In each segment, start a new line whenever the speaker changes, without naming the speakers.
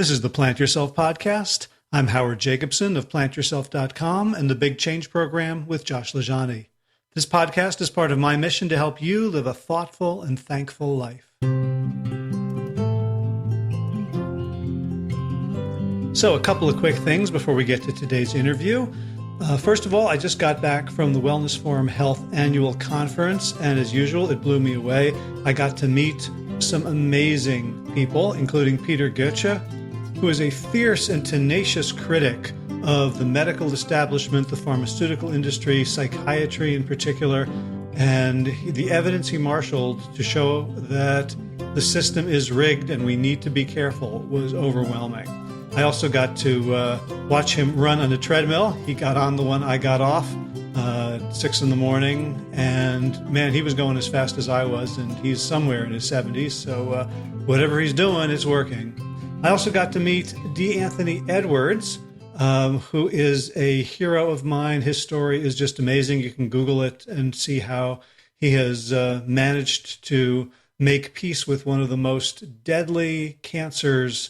This is the Plant Yourself Podcast. I'm Howard Jacobson of PlantYourself.com and the Big Change Program with Josh Lajani. This podcast is part of my mission to help you live a thoughtful and thankful life. So a couple of quick things before we get to today's interview. First of all, I just got back from the Wellness Forum Health Annual Conference, and as usual, it blew me away. I got to meet some amazing people, including Peter Goethe, who is a fierce and tenacious critic of the medical establishment, the pharmaceutical industry, psychiatry in particular, and the evidence he marshaled to show that the system is rigged and we need to be careful was overwhelming. I also got to watch him run on a treadmill. He got on the one I got off at 6 in the morning, and man, he was going as fast as I was, and he's somewhere in his 70s, so whatever he's doing, it's working. I also got to meet D. Anthony Edwards, who is a hero of mine. His story is just amazing. You can Google it and see how he has managed to make peace with one of the most deadly cancers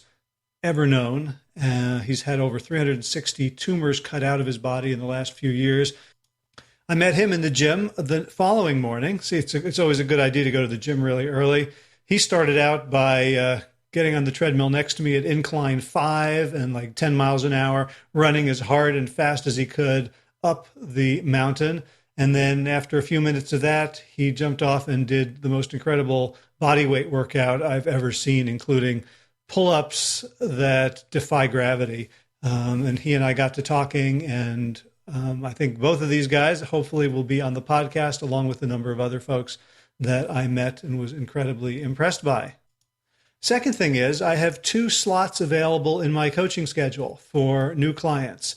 ever known. He's had over 360 tumors cut out of his body in the last few years. I met him in the gym the following morning. See, it's always a good idea to go to the gym really early. He started out by getting on the treadmill next to me at incline 5 and like 10 miles an hour, running as hard and fast as he could up the mountain. And then after a few minutes of that, he jumped off and did the most incredible body weight workout I've ever seen, including pull-ups that defy gravity. And he and I got to talking, and I think both of these guys hopefully will be on the podcast, along with a number of other folks that I met and was incredibly impressed by. Second thing is, I have 2 slots available in my coaching schedule for new clients.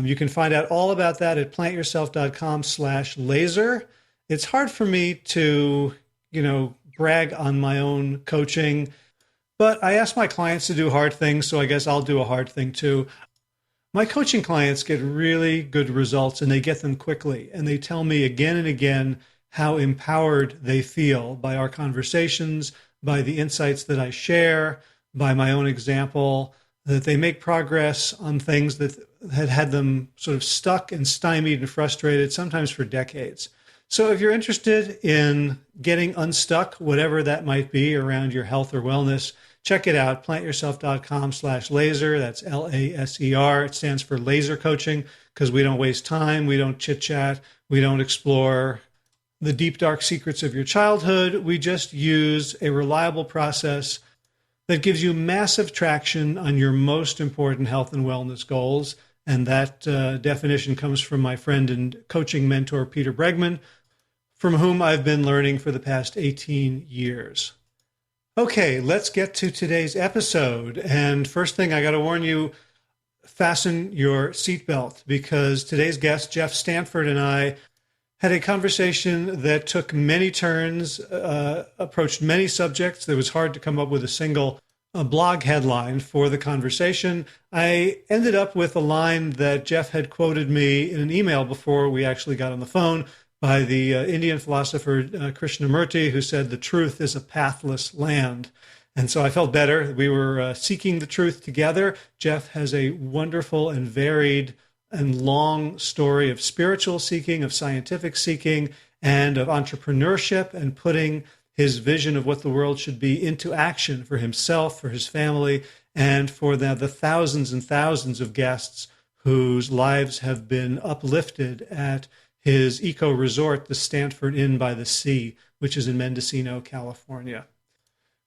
You can find out all about that at plantyourself.com/laser. It's hard for me to, brag on my own coaching, but I ask my clients to do hard things, so I guess I'll do a hard thing too. My coaching clients get really good results, and they get them quickly. And they tell me again and again how empowered they feel by our conversations, by the insights that I share, by my own example, that they make progress on things that had them sort of stuck and stymied and frustrated, sometimes for decades. So if you're interested in getting unstuck, whatever that might be around your health or wellness, check it out, plantyourself.com/laser. That's LASER. It stands for laser coaching because we don't waste time. We don't chit chat. We don't explore the deep, dark secrets of your childhood. We just use a reliable process that gives you massive traction on your most important health and wellness goals. And that definition comes from my friend and coaching mentor, Peter Bregman, from whom I've been learning for the past 18 years. Okay, let's get to today's episode. And first thing, I got to warn you, fasten your seatbelt, because today's guest, Jeff Stanford, and I had a conversation that took many turns, approached many subjects. It was hard to come up with a single blog headline for the conversation. I ended up with a line that Jeff had quoted me in an email before we actually got on the phone by the Indian philosopher Krishnamurti, who said, "The truth is a pathless land." And so I felt better. We were seeking the truth together. Jeff has a wonderful and varied and long story of spiritual seeking, of scientific seeking, and of entrepreneurship, and putting his vision of what the world should be into action for himself, for his family, and for the thousands and thousands of guests whose lives have been uplifted at his eco-resort, the Stanford Inn by the Sea, which is in Mendocino, California.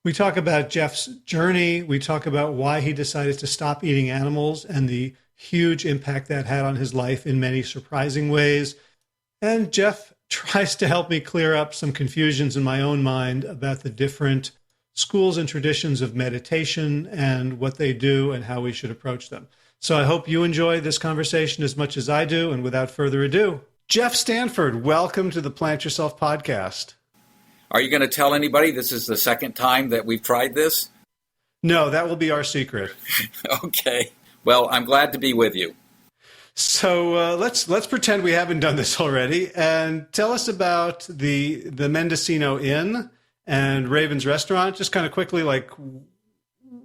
We talk about Jeff's journey. We talk about why he decided to stop eating animals and the huge impact that had on his life in many surprising ways. And Jeff tries to help me clear up some confusions in my own mind about the different schools and traditions of meditation and what they do and how we should approach them. So I hope you enjoy this conversation as much as I do. And without further ado, Jeff Stanford, welcome to the Plant Yourself podcast.
Are you going to tell anybody this is the second time that we've tried this?
No, that will be our secret.
Okay. Well, I'm glad to be with you.
So let's pretend we haven't done this already, and tell us about the Mendocino Inn and Ravens restaurant. Just kind of quickly, like,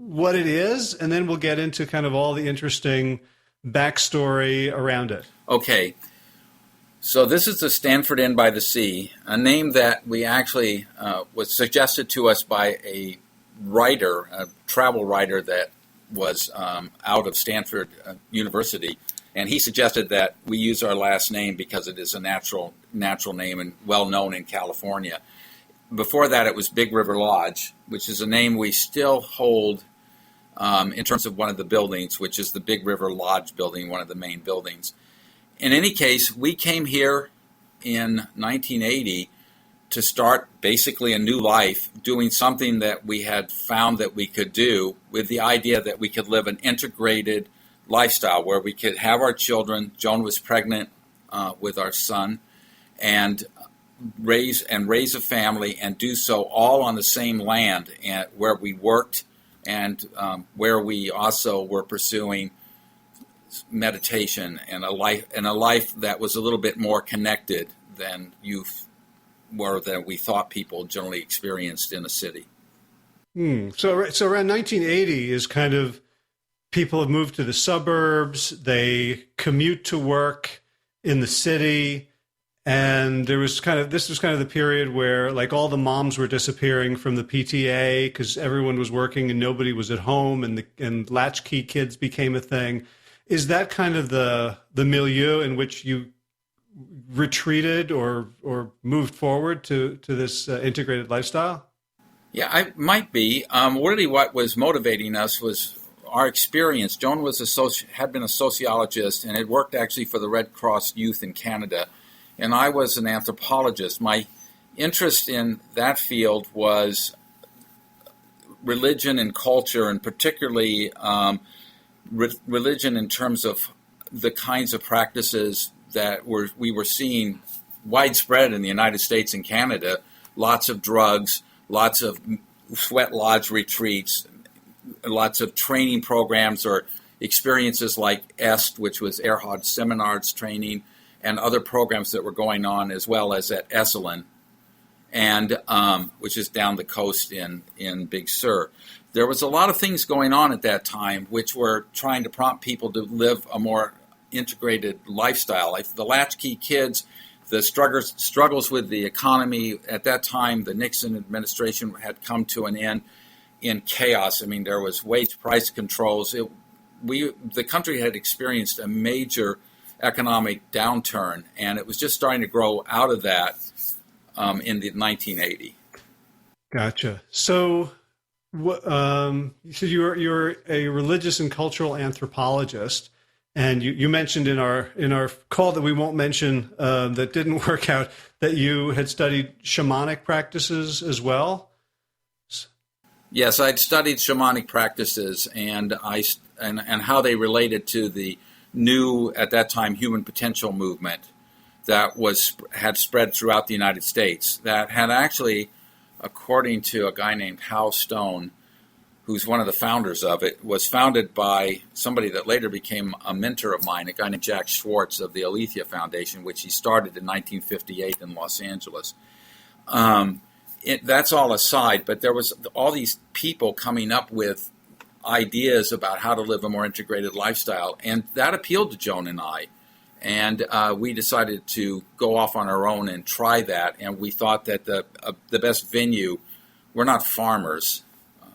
what it is, and then we'll get into kind of all the interesting backstory around it.
Okay. So this is the Stanford Inn by the Sea, a name that we actually was suggested to us by a writer, a travel writer that was out of Stanford University, and he suggested that we use our last name because it is a natural name and well known in California. Before that, it was Big River Lodge, which is a name we still hold in terms of one of the buildings, which is the Big River Lodge building, one of the main buildings. In any case, we came here in 1980 to start basically a new life, doing something that we had found that we could do, with the idea that we could live an integrated lifestyle where we could have our children. Joan was pregnant with our son, and raise a family, and do so all on the same land, and where we worked, and where we also were pursuing meditation and a life that was a little bit more connected than we thought people generally experienced in a city.
So around 1980 is kind of, people have moved to the suburbs, they commute to work in the city, and this was kind of the period where like all the moms were disappearing from the PTA because everyone was working and nobody was at home, and latchkey kids became a thing. Is that kind of the milieu in which you retreated or moved forward to this integrated lifestyle?
Yeah, I might be. Really, what was motivating us was our experience. Joan had been a sociologist and had worked actually for the Red Cross Youth in Canada, and I was an anthropologist. My interest in that field was religion and culture, and particularly religion in terms of the kinds of practices that we were seeing widespread in the United States and Canada. Lots of drugs, lots of sweat lodge retreats, lots of training programs or experiences like EST, which was Erhard Seminar's training, and other programs that were going on, as well as at Esselstyn, and which is down the coast in Big Sur. There was a lot of things going on at that time which were trying to prompt people to live a more integrated lifestyle. Like the latchkey kids, the struggles with the economy. At that time, the Nixon administration had come to an end in chaos. I mean, there was wage price controls. The country had experienced a major economic downturn, and it was just starting to grow out of that in the 1980.
Gotcha. So you're a religious and cultural anthropologist, and you mentioned in our call that we won't mention that didn't work out, that you had studied shamanic practices as well.
Yes, I'd studied shamanic practices and how they related to the new, at that time, human potential movement that had spread throughout the United States. That had actually, according to a guy named Hal Stone, who's one of the founders of it, was founded by somebody that later became a mentor of mine, a guy named Jack Schwartz of the Aletheia Foundation, which he started in 1958 in Los Angeles. That's all aside, but there was all these people coming up with ideas about how to live a more integrated lifestyle, and that appealed to Joan and I. And we decided to go off on our own and try that, and we thought that the best venue, we're not farmers,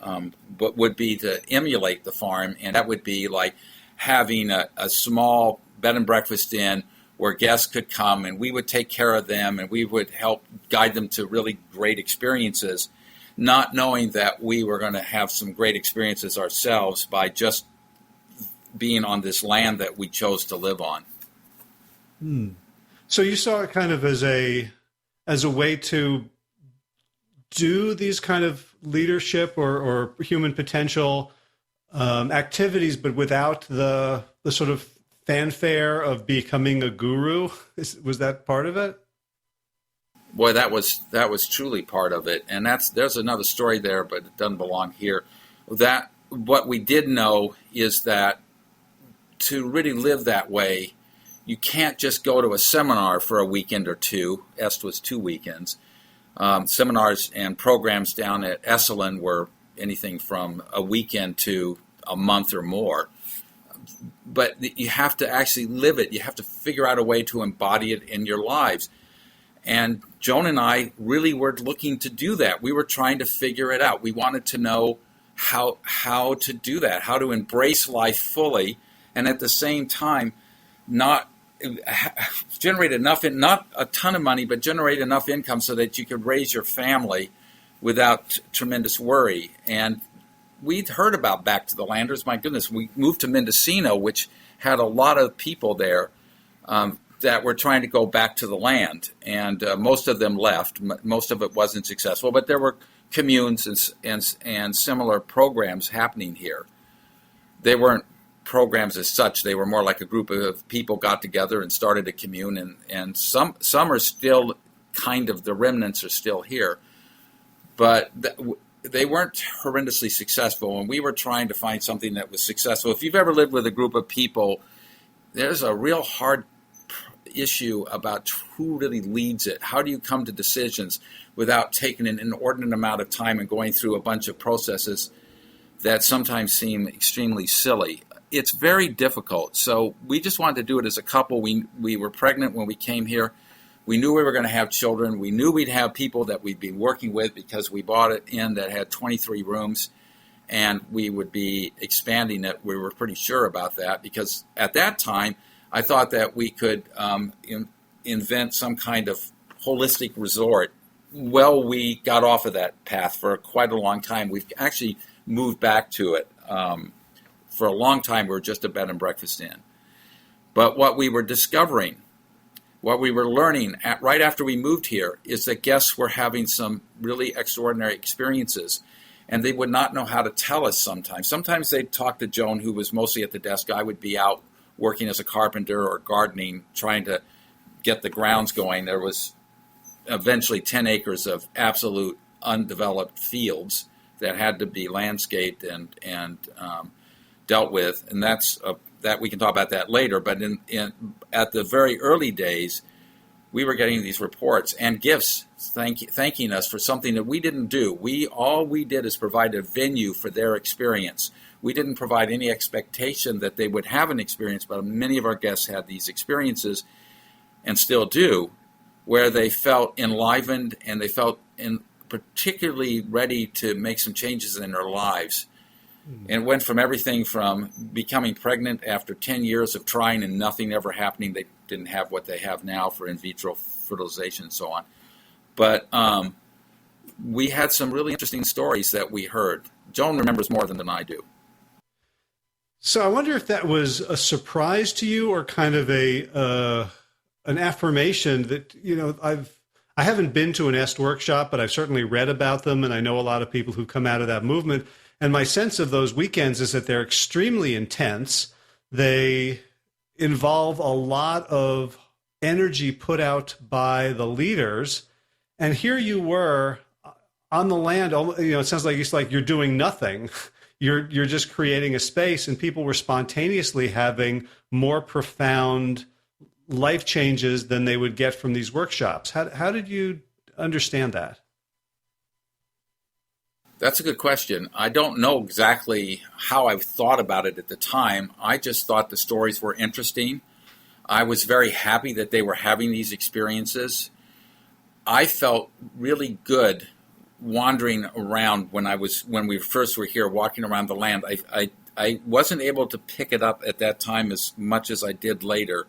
but would be to emulate the farm, and that would be like having a small bed and breakfast inn where guests could come, and we would take care of them, and we would help guide them to really great experiences, not knowing that we were going to have some great experiences ourselves by just being on this land that we chose to live on.
So you saw it kind of as a way to do these kind of leadership or human potential activities, but without the sort of fanfare of becoming a guru. Was that part of it?
Boy, that was truly part of it, and there's another story there, but it doesn't belong here. That what we did know is that to really live that way, you can't just go to a seminar for a weekend or two. Est was 2 weekends. Seminars and programs down at Esselstyn were anything from a weekend to a month or more. But you have to actually live it. You have to figure out a way to embody it in your lives. And Joan and I really were looking to do that. We were trying to figure it out. We wanted to know how to do that, how to embrace life fully, and at the same time not generate enough, not a ton of money, but generate enough income so that you could raise your family without tremendous worry. And we'd heard about Back to the Landers. My goodness, we moved to Mendocino, which had a lot of people there that were trying to go back to the land. And most of them left. Most of it wasn't successful, but there were communes and similar programs happening here. They weren't programs as such. They were more like a group of people got together and started a commune, and some are still kind of, the remnants are still here, but they weren't horrendously successful, and we were trying to find something that was successful. If you've ever lived with a group of people, there's a real hard issue about who really leads it. How do you come to decisions without taking an inordinate amount of time and going through a bunch of processes that sometimes seem extremely silly? It's very difficult. So we just wanted to do it as a couple. We were pregnant when we came here. We knew we were going to have children. We knew we'd have people that we'd be working with because we bought it in that had 23 rooms, and we would be expanding it. We were pretty sure about that because at that time, I thought that we could invent some kind of holistic resort. Well, we got off of that path for quite a long time. We've actually moved back to it. For a long time, we were just a bed and breakfast inn. But what we were discovering, what we were learning right after we moved here, is that guests were having some really extraordinary experiences, and they would not know how to tell us sometimes. Sometimes they'd talk to Joan, who was mostly at the desk. I would be out working as a carpenter or gardening, trying to get the grounds going. There was eventually 10 acres of absolute undeveloped fields that had to be landscaped and dealt with, and that we can talk about that later. But at the very early days, we were getting these reports and gifts thanking us for something that we didn't do. All we did is provide a venue for their experience. We didn't provide any expectation that they would have an experience, but many of our guests had these experiences, and still do, where they felt enlivened and they felt particularly ready to make some changes in their lives. And it went from everything from becoming pregnant after 10 years of trying and nothing ever happening. They didn't have what they have now for in vitro fertilization and so on. But we had some really interesting stories that we heard. Joan remembers more than I do.
So I wonder if that was a surprise to you or kind of an affirmation that, I haven't been to an EST workshop, but I've certainly read about them, and I know a lot of people who come out of that movement. And my sense of those weekends is that they're extremely intense. They involve a lot of energy put out by the leaders. And here you were on the land. It sounds like it's like you're doing nothing. You're just creating a space, and people were spontaneously having more profound life changes than they would get from these workshops. How did you understand that?
That's a good question. I don't know exactly how I thought about it at the time. I just thought the stories were interesting. I was very happy that they were having these experiences. I felt really good wandering around when we first were here, walking around the land. I wasn't able to pick it up at that time as much as I did later,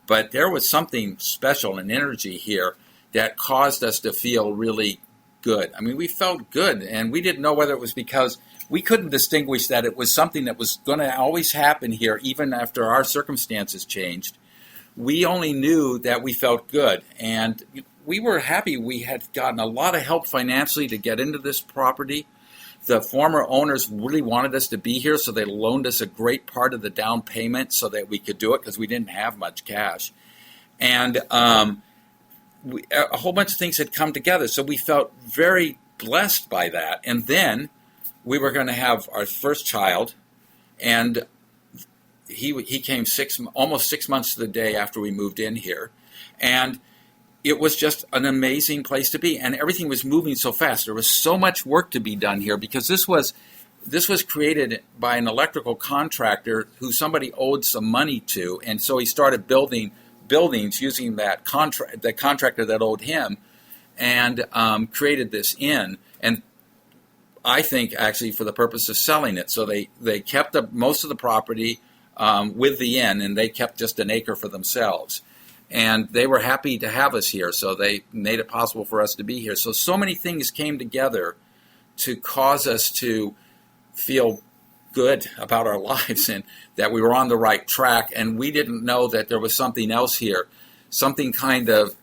but there was something special, an energy here that caused us to feel really good. I mean, we felt good, and we didn't know whether it was because we couldn't distinguish that it was something that was going to always happen here, even after our circumstances changed. We only knew that we felt good, and we were happy. We had gotten a lot of help financially to get into this property. The former owners really wanted us to be here, so they loaned us a great part of the down payment so that we could do it because we didn't have much cash. And a whole bunch of things had come together, so we felt very blessed by that. And then we were going to have our first child, and he came almost 6 months to the day after we moved in here. And it was just an amazing place to be, and everything was moving so fast. There was so much work to be done here because this was created by an electrical contractor who somebody owed some money to, and so he started building buildings using the contractor that owed him, and created this inn. And I think actually for the purpose of selling it. So they kept most of the property with the inn, and they kept just an acre for themselves. And they were happy to have us here, so they made it possible for us to be here. So many things came together to cause us to feel good about our lives and that we were on the right track. And we didn't know that there was something else here, something kind of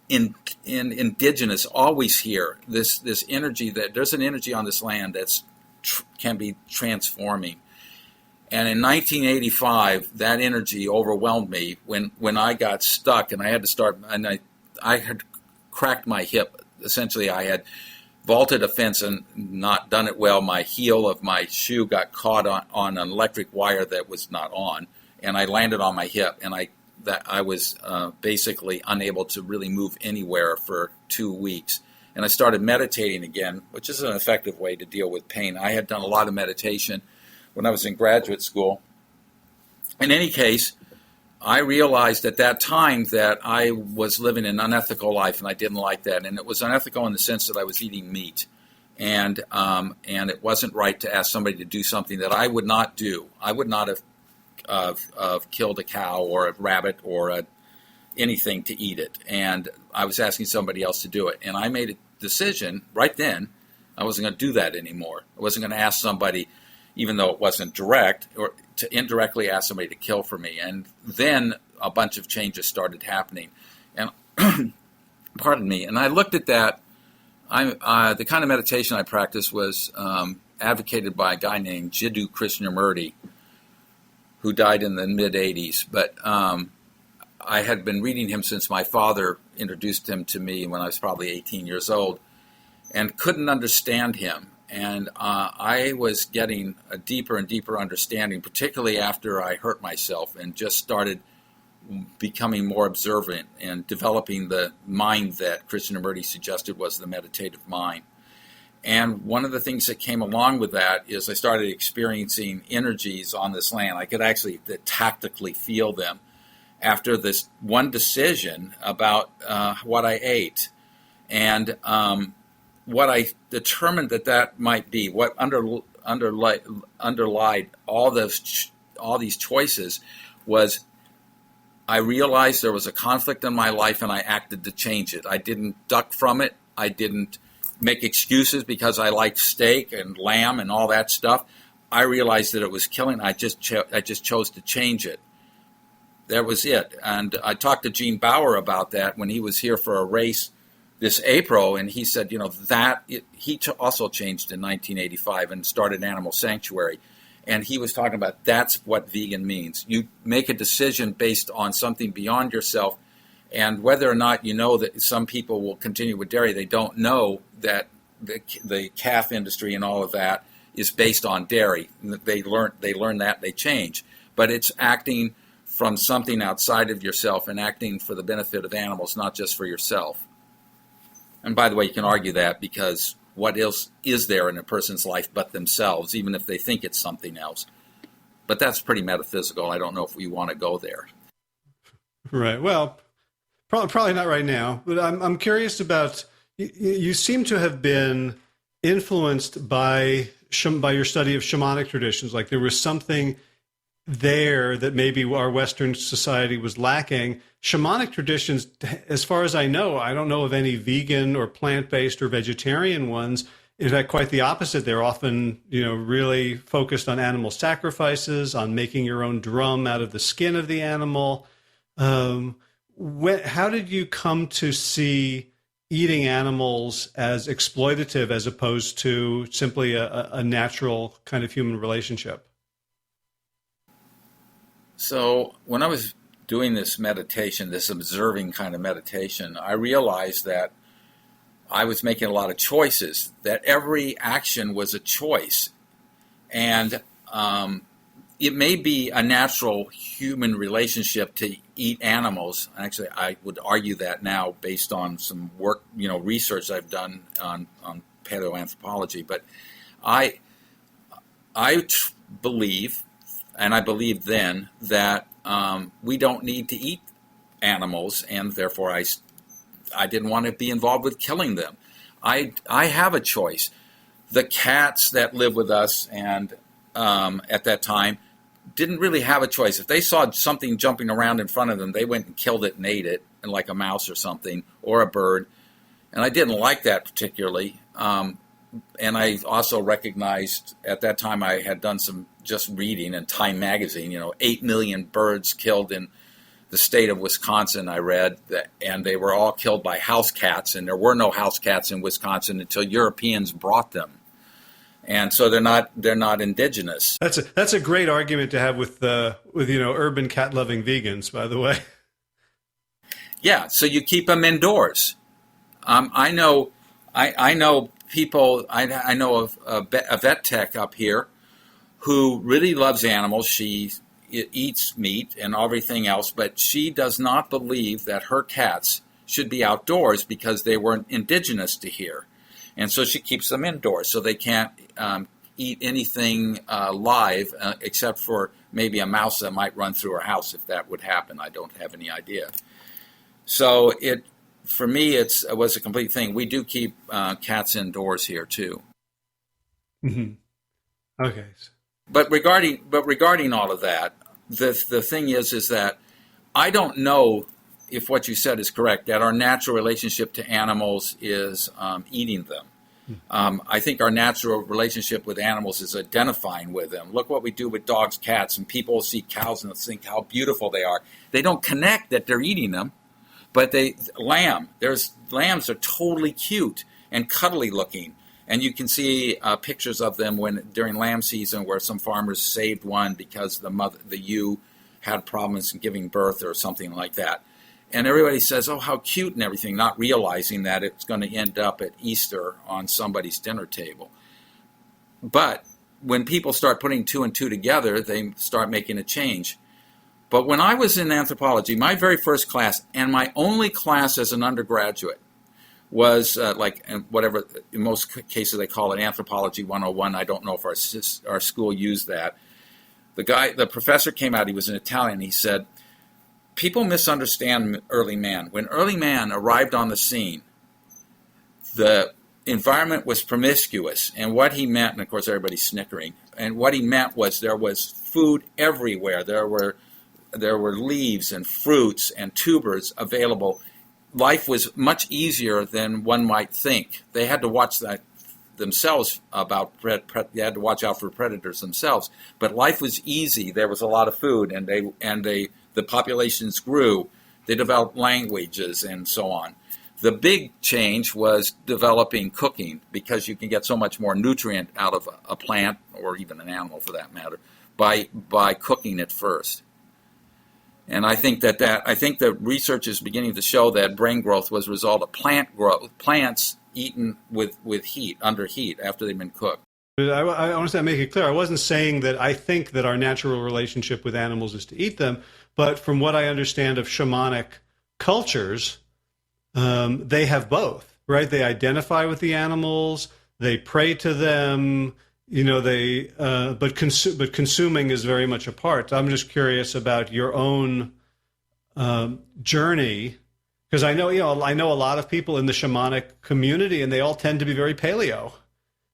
indigenous, always here. This energy, that there's an energy on this land that's can be transforming. And in 1985, that energy overwhelmed me when I got stuck and I had to start, and I had cracked my hip. Essentially, I had vaulted a fence and not done it well. My heel of my shoe got caught on an electric wire that was not on, and I landed on my hip, and I was basically unable to really move anywhere for 2 weeks. And I started meditating again, which is an effective way to deal with pain. I had done a lot of meditation when I was in graduate school. In any case, I realized at that time that I was living an unethical life, and I didn't like that. And it was unethical in the sense that I was eating meat, and it wasn't right to ask somebody to do something that I would not do. I would not have killed a cow or a rabbit or anything to eat it, and I was asking somebody else to do it. And I made a decision right then. I wasn't going to do that anymore. I wasn't going to ask somebody, even though it wasn't direct, or to indirectly ask somebody to kill for me. And then a bunch of changes started happening. And pardon me. And I looked at that. The kind of meditation I practiced was advocated by a guy named Jiddu Krishnamurti, who died in the mid-'80s. But I had been reading him since my father introduced him to me when I was probably 18 years old, and couldn't understand him. And I was getting a deeper and deeper understanding, particularly after I hurt myself and just started becoming more observant and developing the mind that Krishnamurti suggested was the meditative mind. And one of the things that came along with that is I started experiencing energies on this land. I could actually tactically feel them after this one decision about what I ate. And what I determined that might be, what underlied all these choices, was I realized there was a conflict in my life and I acted to change it. I didn't duck from it. I didn't make excuses because I liked steak and lamb and all that stuff. I realized that it was killing. I just chose to change it. That was it. And I talked to Gene Bauer about that when he was here for a race this April, and he said, he also changed in 1985 and started Animal Sanctuary. And he was talking about that's what vegan means. You make a decision based on something beyond yourself, and whether or not you know that some people will continue with dairy, they don't know that the calf industry and all of that is based on dairy. They learn that, they change. But it's acting from something outside of yourself and acting for the benefit of animals, not just for yourself. And by the way, you can argue that because what else is there in a person's life but themselves, even if they think it's something else? But that's pretty metaphysical. I don't know if we want to go there.
Right. Well, probably not right now. But I'm curious about, you seem to have been influenced by your study of shamanic traditions. Like there was something there that maybe our Western society was lacking. Shamanic traditions, as far as I know, I don't know of any vegan or plant-based or vegetarian ones. In fact, quite the opposite. They're often, really focused on animal sacrifices, on making your own drum out of the skin of the animal. How did you come to see eating animals as exploitative as opposed to simply a natural kind of human relationship?
So when I was doing this meditation, this observing kind of meditation, I realized that I was making a lot of choices, that every action was a choice. And it may be a natural human relationship to eat animals. Actually, I would argue that now based on some work, research I've done on paleoanthropology. But I believe, and I believed then, that we don't need to eat animals, and therefore I didn't want to be involved with killing them. I have a choice. The cats that live with us and at that time didn't really have a choice. If they saw something jumping around in front of them, they went and killed it and ate it, and like a mouse or something, or a bird. And I didn't like that particularly. And I also recognized at that time I had done some just reading in Time magazine, 8 million birds killed in the state of Wisconsin, I read, and they were all killed by house cats, and there were no house cats in Wisconsin until Europeans brought them. And so they're not indigenous.
That's a great argument to have with urban cat loving vegans, by the way.
Yeah, so you keep them indoors. I know people. I know of a vet tech up here who really loves animals. She eats meat and everything else, but she does not believe that her cats should be outdoors because they weren't indigenous to here. And so she keeps them indoors so they can't eat anything live except for maybe a mouse that might run through her house if that would happen. I don't have any idea. So for me, it was a complete thing. We do keep cats indoors here too.
Mm-hmm. Okay.
But regarding all of that, the thing is that I don't know if what you said is correct, that our natural relationship to animals is eating them. I think our natural relationship with animals is identifying with them. Look what we do with dogs, cats, and people see cows and think how beautiful they are. They don't connect that they're eating them, but lambs are totally cute and cuddly looking. And you can see pictures of them during lamb season where some farmers saved one because the ewe had problems in giving birth or something like that. And everybody says, oh, how cute and everything, not realizing that it's going to end up at Easter on somebody's dinner table. But when people start putting two and two together, they start making a change. But when I was in anthropology, my very first class, and my only class as an undergraduate, was whatever, in most cases they call it Anthropology 101. I don't know if our school used that. The professor came out, he was an Italian, he said, people misunderstand early man. When early man arrived on the scene, the environment was promiscuous. And what he meant, and of course everybody's snickering, and what he meant was there was food everywhere. There were leaves and fruits and tubers available. Life was much easier than one might think. They had to watch that themselves they had to watch out for predators themselves. But life was easy. There was a lot of food, and the populations grew. They developed languages and so on. The big change was developing cooking, because you can get so much more nutrient out of a plant, or even an animal for that matter, by cooking it first. And I think that research is beginning to show that brain growth was a result of plants eaten with heat, under heat, after they've been cooked.
I want to make it clear. I wasn't saying that I think that our natural relationship with animals is to eat them, but from what I understand of shamanic cultures, they have both, right? They identify with the animals, they pray to them, but consuming is very much a part. I'm just curious about your own journey, because I know a lot of people in the shamanic community, and they all tend to be very paleo,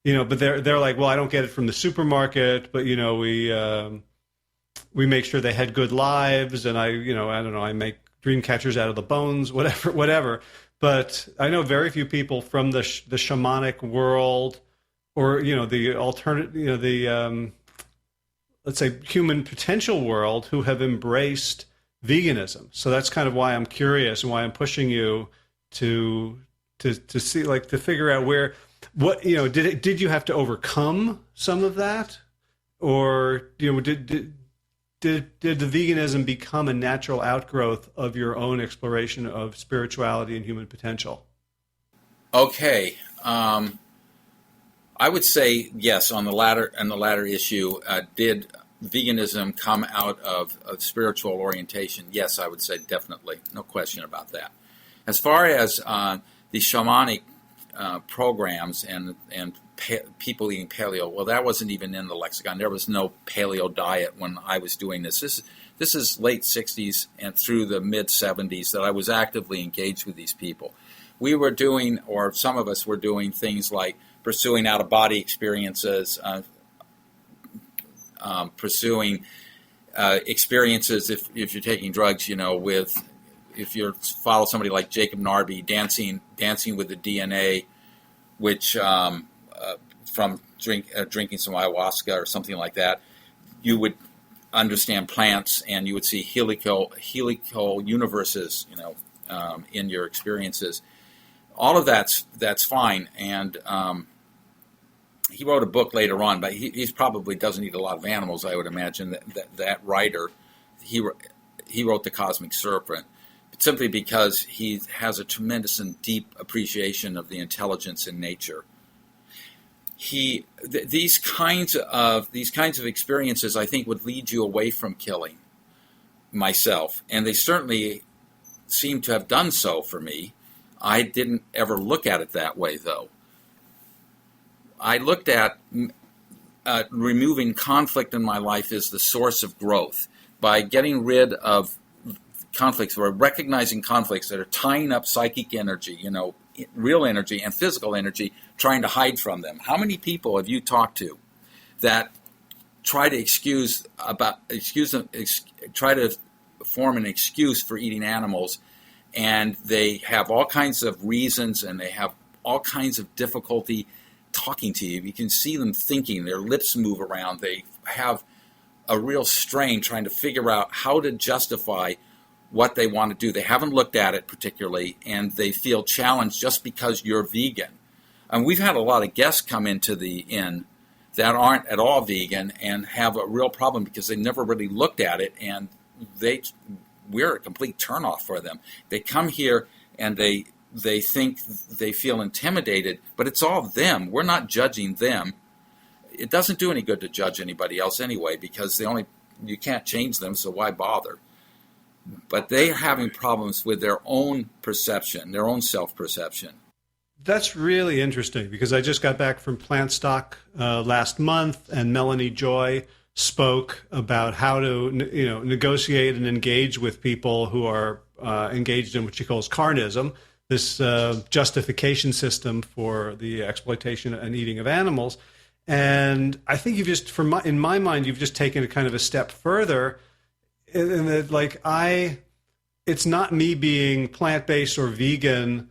but they're like, well, I don't get it from the supermarket, but we make sure they had good lives, and I don't know, I make dream catchers out of the bones, whatever. But I know very few people from the shamanic world, or the alternate, let's say human potential world, who have embraced veganism. So that's kind of why I'm curious, and why I'm pushing you to see, to figure out did you have to overcome some of that, or did the veganism become a natural outgrowth of your own exploration of spirituality and human potential?
Okay. I would say yes on the latter issue. veganism come out of spiritual orientation? Yes, I would say definitely. No question about that. As far as the shamanic programs and people eating paleo, well, that wasn't even in the lexicon. There was no paleo diet when I was doing this. This is late 60s and through the mid 70s that I was actively engaged with these people. We were doing, or some of us were doing, things like pursuing out-of-body experiences, pursuing experiences if you're taking drugs, if you follow somebody like Jacob Narby, dancing with the DNA, which from drinking some ayahuasca or something like that, you would understand plants and you would see helical universes, in your experiences. All of that's fine, and he wrote a book later on, but he probably doesn't eat a lot of animals. I would imagine that writer, he wrote The Cosmic Serpent, simply because he has a tremendous and deep appreciation of the intelligence in nature. These kinds of experiences, I think, would lead you away from killing myself, and they certainly seem to have done so for me. I didn't ever look at it that way, though. I looked at removing conflict in my life as the source of growth by getting rid of conflicts, or recognizing conflicts that are tying up psychic energy, real energy and physical energy, trying to hide from them. How many people have you talked to that try to form an excuse for eating animals, and they have all kinds of reasons and they have all kinds of difficulty talking to you? You can see them thinking, their lips move around, they have a real strain trying to figure out how to justify what they want to do. They haven't looked at it particularly, and they feel challenged just because you're vegan. And we've had a lot of guests come into the inn that aren't at all vegan and have a real problem because they never really looked at it, and we're a complete turnoff for them. They come here and they think they feel intimidated, but it's all them. We're not judging them. It doesn't do any good to judge anybody else anyway, because you can't change them, so why bother? But they are having problems with their own perception, their own self-perception.
That's really interesting, because I just got back from Plant Stock last month, and Melanie Joy spoke about how to negotiate and engage with people who are engaged in what she calls carnism, this justification system for the exploitation and eating of animals. And I think in my mind, you've just taken it kind of a step further. And that, it's not me being plant-based or vegan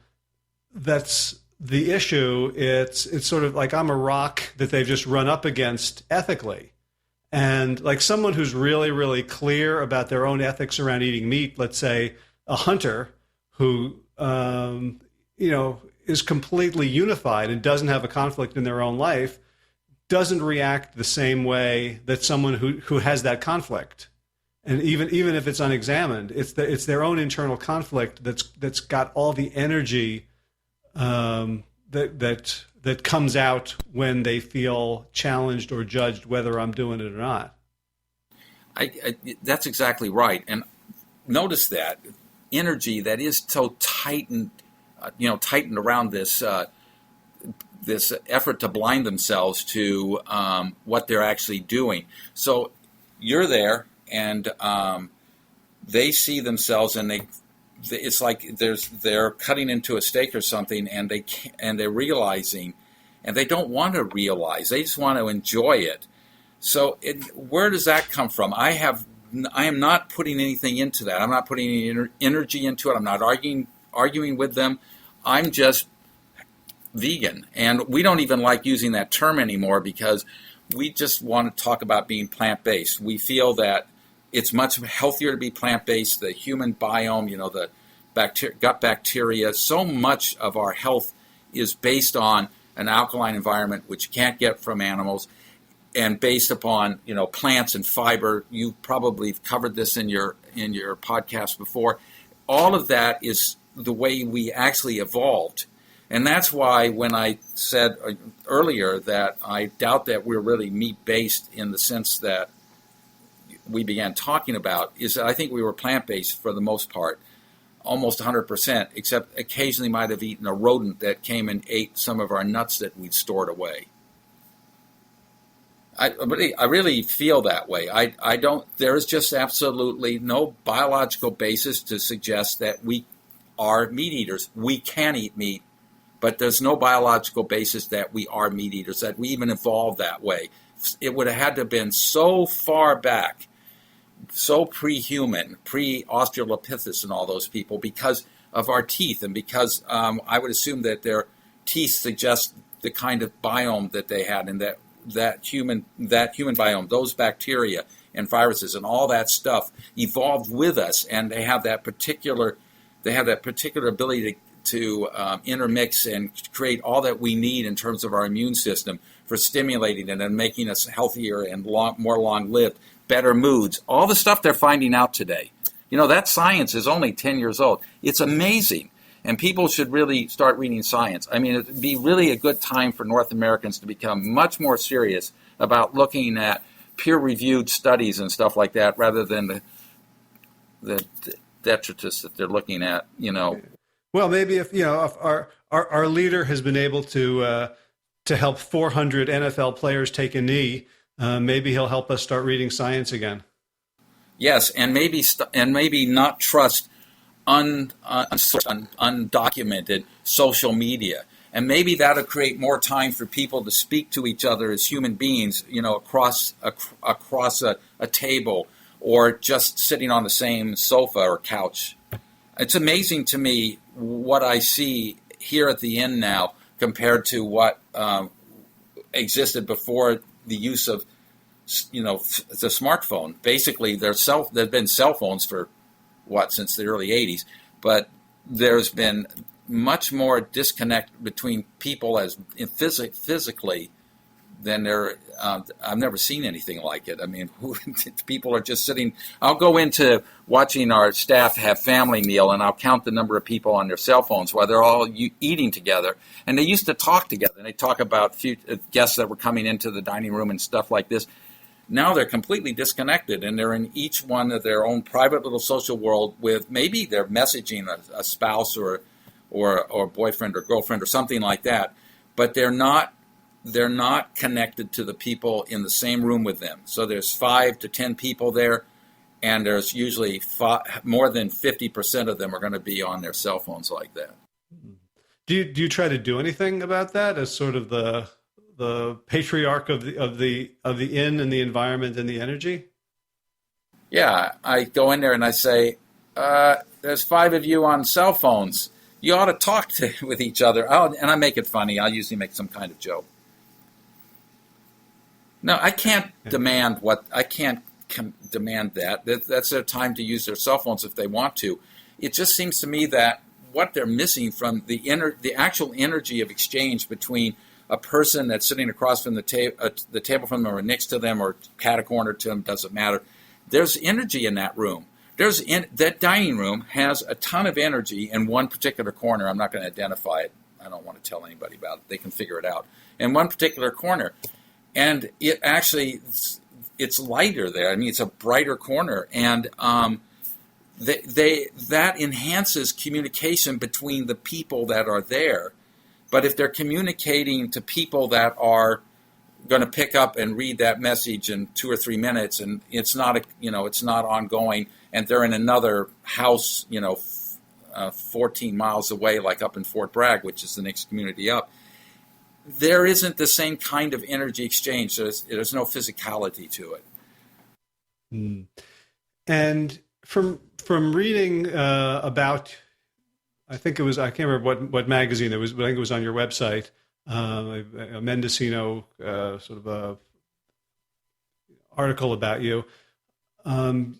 that's the issue. It's sort of like I'm a rock that they've just run up against ethically. And like someone who's really, really clear about their own ethics around eating meat, let's say a hunter who, is completely unified and doesn't have a conflict in their own life, doesn't react the same way that someone who has that conflict. And even if it's unexamined, it's their own internal conflict that's got all the energy that comes out when they feel challenged or judged, whether I'm doing it or not.
That's exactly right. And notice that energy that is so tightened around this effort to blind themselves to what they're actually doing. So you're there, and they see themselves, and it's like they're cutting into a steak or something, and they're realizing, and they don't want to realize. They just want to enjoy it. So where does that come from? I am not putting anything into that. I'm not putting any energy into it. I'm not arguing with them. I'm just vegan, and we don't even like using that term anymore because we just want to talk about being plant-based. We feel that it's much healthier to be plant-based. The human biome, the gut bacteria, so much of our health is based on an alkaline environment, which you can't get from animals, and based upon plants and fiber. You probably covered this in your podcast before. All of that is the way we actually evolved. And that's why when I said earlier that I doubt that we're really meat-based in the sense that we began talking about is that I think we were plant-based for the most part, almost 100%, except occasionally might have eaten a rodent that came and ate some of our nuts that we'd stored away. I really feel that way. I don't. There is just absolutely no biological basis to suggest that we are meat eaters. We can eat meat, but there's no biological basis that we are meat eaters, that we even evolved that way. It would have had to have been so far back, so pre-human, pre-Australopithecus and all those people, because of our teeth, and because I would assume that their teeth suggest the kind of biome that they had, and that human biome, those bacteria and viruses and all that stuff evolved with us, and they have that particular ability to intermix and create all that we need in terms of our immune system for stimulating it and making us healthier and more long-lived, better moods, all the stuff they're finding out today. That science is only 10 years old. It's amazing. And people should really start reading science. I mean, it'd be really a good time for North Americans to become much more serious about looking at peer-reviewed studies and stuff like that, rather than the detritus that they're looking at.
Well, maybe if our leader has been able to help 400 NFL players take a knee, maybe he'll help us start reading science again.
Yes, and maybe not trust undocumented social media, and maybe that'll create more time for people to speak to each other as human beings, across a table, or just sitting on the same sofa or couch. It's amazing to me what I see here at the inn now compared to what existed before the use of the smartphone. Basically, there've been cell phones for since the early 80s, but there's been much more disconnect between people as physically than there. I've never seen anything like it. I mean, people are just sitting. I'll go into watching our staff have family meal, and I'll count the number of people on their cell phones while they're all eating together. And they used to talk together, and they talk about guests that were coming into the dining room and stuff like this. Now they're completely disconnected, and they're in each one of their own private little social world with maybe they're messaging a spouse or boyfriend or girlfriend or something like that, but they're not connected to the people in the same room with them. So there's 5 to 10 people there, and there's usually more than 50% of them are going to be on their cell phones like that.
Do you try to do anything about that as sort of the patriarch of the inn and the environment and the energy?
Yeah, I go in there and I say, there's 5 of you on cell phones. You ought to talk with each other. And I make it funny. I'll usually make some kind of joke. No, I can't demand that. That's their time to use their cell phones if they want to. It just seems to me that what they're missing from the actual energy of exchange between a person that's sitting across from the table from them or next to them or cat a corner to them, doesn't matter. There's energy in that room. That dining room has a ton of energy in one particular corner. I'm not going to identify it. I don't want to tell anybody about it. They can figure it out. In one particular corner. And it actually, it's lighter there. I mean, it's a brighter corner. And that enhances communication between the people that are there. But if they're communicating to people that are going to pick up and read that message in 2 or 3 minutes, and it's not ongoing, and they're in another house, 14 miles away, like up in Fort Bragg, which is the next community up, there isn't the same kind of energy exchange. There's no physicality to it.
Mm. And from reading about, I think it was, I can't remember what magazine it was, but I think it was on your website, a Mendocino sort of a article about you.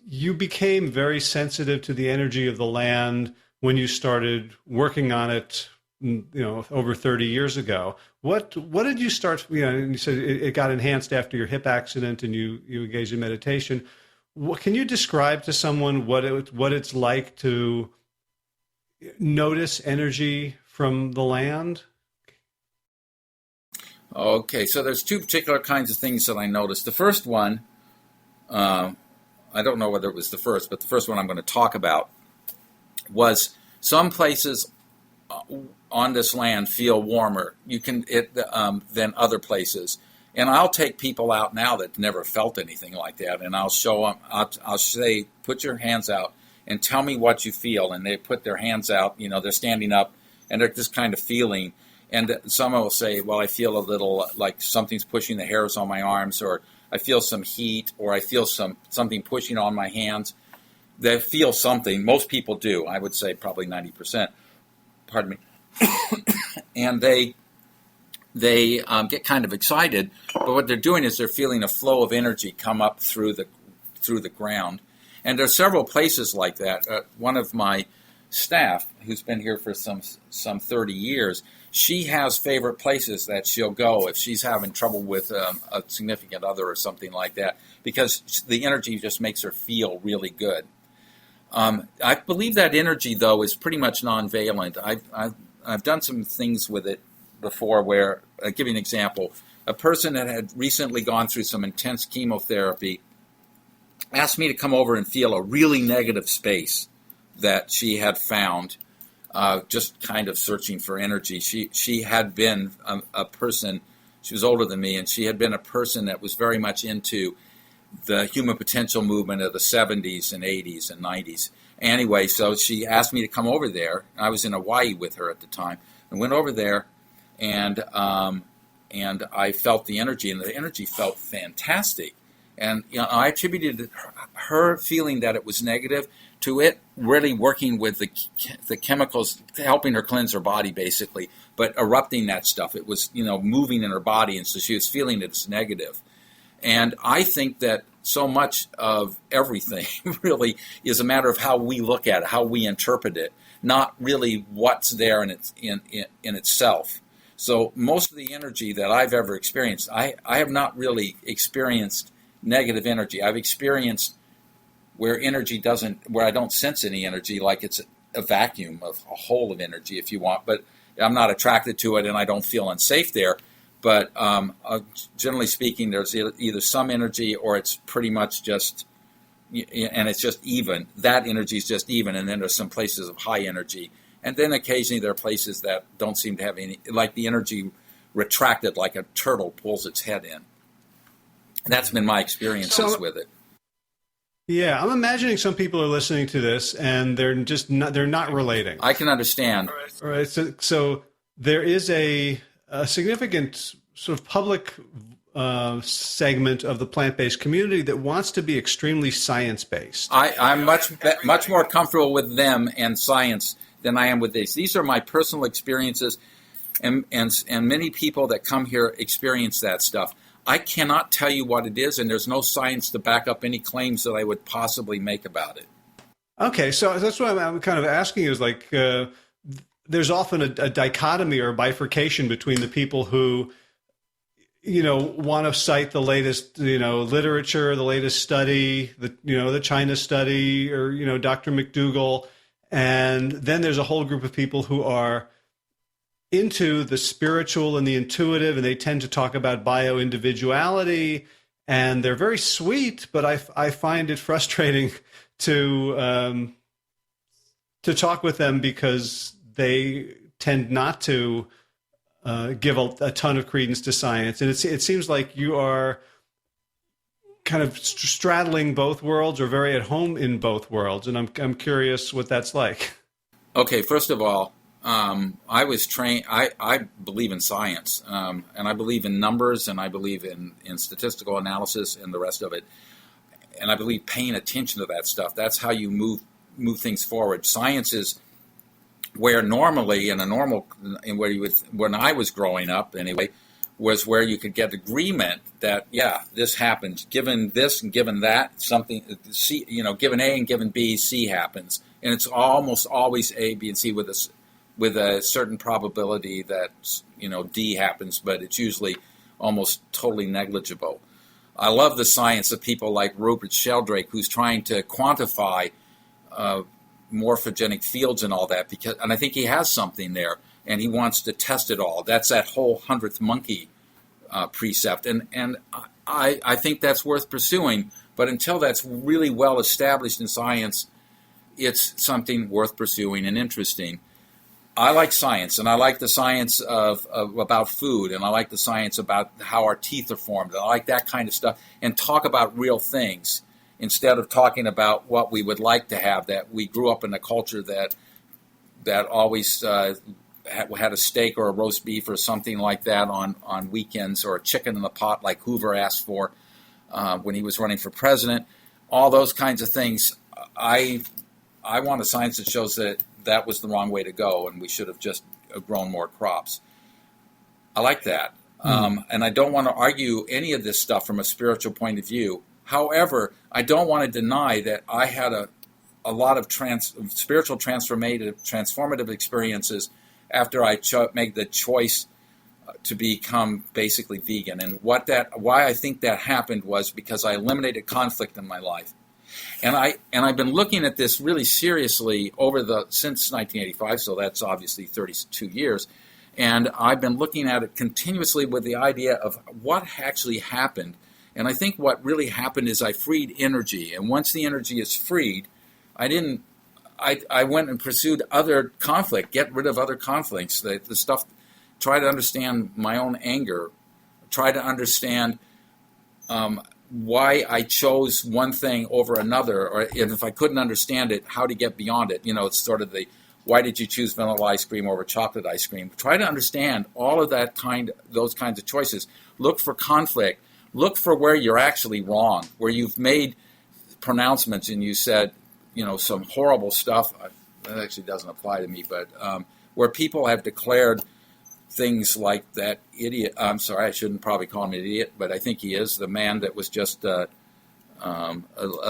You became very sensitive to the energy of the land when you started working on it, over 30 years ago. What did you start, and you said it got enhanced after your hip accident and you engaged in meditation. Can you describe to someone what it's like to notice energy from the land? Okay,
so there's 2 particular kinds of things that I noticed. The first one, I don't know whether it was the first, but the first one I'm going to talk about was some places on this land feel warmer than other places. And I'll take people out now that never felt anything like that, and I'll show them. I'll say, put your hands out and tell me what you feel. And they put their hands out. They're standing up, and they're just kind of feeling. And someone will say, well, I feel a little like something's pushing the hairs on my arms, or I feel some heat, or I feel something pushing on my hands. They feel something. Most people do. I would say probably 90%. Pardon me. And they get kind of excited, but what they're doing is they're feeling a flow of energy come up through the ground. And there are several places like that. One of my staff, who's been here for some 30 years, she has favorite places that she'll go if she's having trouble with a significant other or something like that, because the energy just makes her feel really good. I believe that energy, though, is pretty much non-valent. I've done some things with it before where, I'll give you an example. A person that had recently gone through some intense chemotherapy asked me to come over and feel a really negative space that she had found, just kind of searching for energy. She had been a person, she was older than me, and she had been a person that was very much into the human potential movement of the 70s and 80s and 90s. Anyway, so she asked me to come over there. I was in Hawaii with her at the time. I went over there, and I felt the energy, and the energy felt fantastic. And I attributed her feeling that it was negative to it really working with the chemicals, helping her cleanse her body, basically, but erupting that stuff. It was, moving in her body, and so she was feeling that it's negative. And I think that so much of everything really is a matter of how we look at it, how we interpret it, not really what's there in itself. So most of the energy that I've ever experienced, I have not really experienced negative energy. I've experienced where I don't sense any energy, like it's a vacuum of a hole of energy, if you want, but I'm not attracted to it and I don't feel unsafe there. But generally speaking, there's either some energy or it's pretty much just, and it's just even. That energy is just even, and then there's some places of high energy. And then occasionally there are places that don't seem to have any, like the energy retracted like a turtle pulls its head in. That's been my experiences with it.
Yeah, I'm imagining some people are listening to this and they're not relating.
I can understand.
All right. So there is a significant sort of public segment of the plant-based community that wants to be extremely science-based.
I'm much more comfortable with them and science than I am with these. These are my personal experiences, and many people that come here experience that stuff. I cannot tell you what it is, and there's no science to back up any claims that I would possibly make about it.
Okay, so that's what I'm kind of asking is like, there's often a dichotomy or a bifurcation between the people who, want to cite the latest, literature, the latest study, the China study, or, Dr. McDougall. And then there's a whole group of people who are into the spiritual and the intuitive, and they tend to talk about bio-individuality, and they're very sweet, but I find it frustrating to talk with them because they tend not to give a ton of credence to science. And it seems like you are kind of straddling both worlds or very at home in both worlds. And I'm curious what that's like.
Okay, first of all, I was trained, I believe in science, and I believe in numbers, and I believe in statistical analysis and the rest of it. And I believe paying attention to that stuff. That's how you move things forward. Science is where normally when I was growing up anyway, was where you could get agreement that, yeah, this happens. Given this and given that, something, C, given A and given B, C happens. And it's almost always A, B, and C with a certain probability that, D happens, but it's usually almost totally negligible. I love the science of people like Rupert Sheldrake, who's trying to quantify morphogenic fields and all that, and I think he has something there, and he wants to test it all. That's that whole 100th monkey precept, and I think that's worth pursuing. But until that's really well established in science, it's something worth pursuing and interesting. I like science, and I like the science of about food, and I like the science about how our teeth are formed, and I like that kind of stuff, and talk about real things instead of talking about what we would like to have, that we grew up in a culture that always had a steak or a roast beef or something like that on weekends, or a chicken in the pot like Hoover asked for when he was running for president. All those kinds of things. I want a science that shows that was the wrong way to go, and we should have just grown more crops. I like that. And I don't want to argue any of this stuff from a spiritual point of view. However, I don't want to deny that I had a lot of spiritual transformative experiences after I made the choice to become basically vegan. And why I think that happened was because I eliminated conflict in my life. And I've been looking at this really seriously since 1985, so that's obviously 32 years. And I've been looking at it continuously with the idea of what actually happened. And I think what really happened is I freed energy. And once the energy is freed, I went and pursued other conflict, get rid of other conflicts, the stuff, try to understand my own anger, try to understand why I chose one thing over another, or if I couldn't understand it, how to get beyond it. It's sort of why did you choose vanilla ice cream over chocolate ice cream? Try to understand all of those kinds of choices. Look for conflict. Look for where you're actually wrong, where you've made pronouncements and you said, some horrible stuff. That actually doesn't apply to me, but where people have declared things like that idiot. I'm sorry, I shouldn't probably call him an idiot, but I think he is the man that was just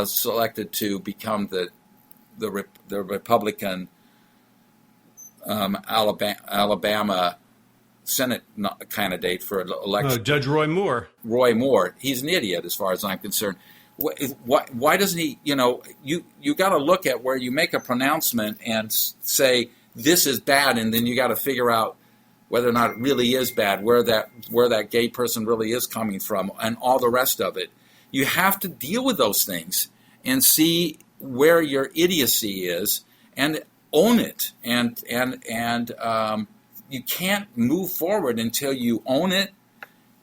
selected to become the Republican Alabama Senate candidate for election.
Judge Roy Moore.
Roy Moore. He's an idiot as far as I'm concerned. Why doesn't he? You got to look at where you make a pronouncement and say this is bad, and then you got to figure out whether or not it really is bad, where that gay person really is coming from, and all the rest of it. You have to deal with those things and see where your idiocy is and own it. And you can't move forward until you own it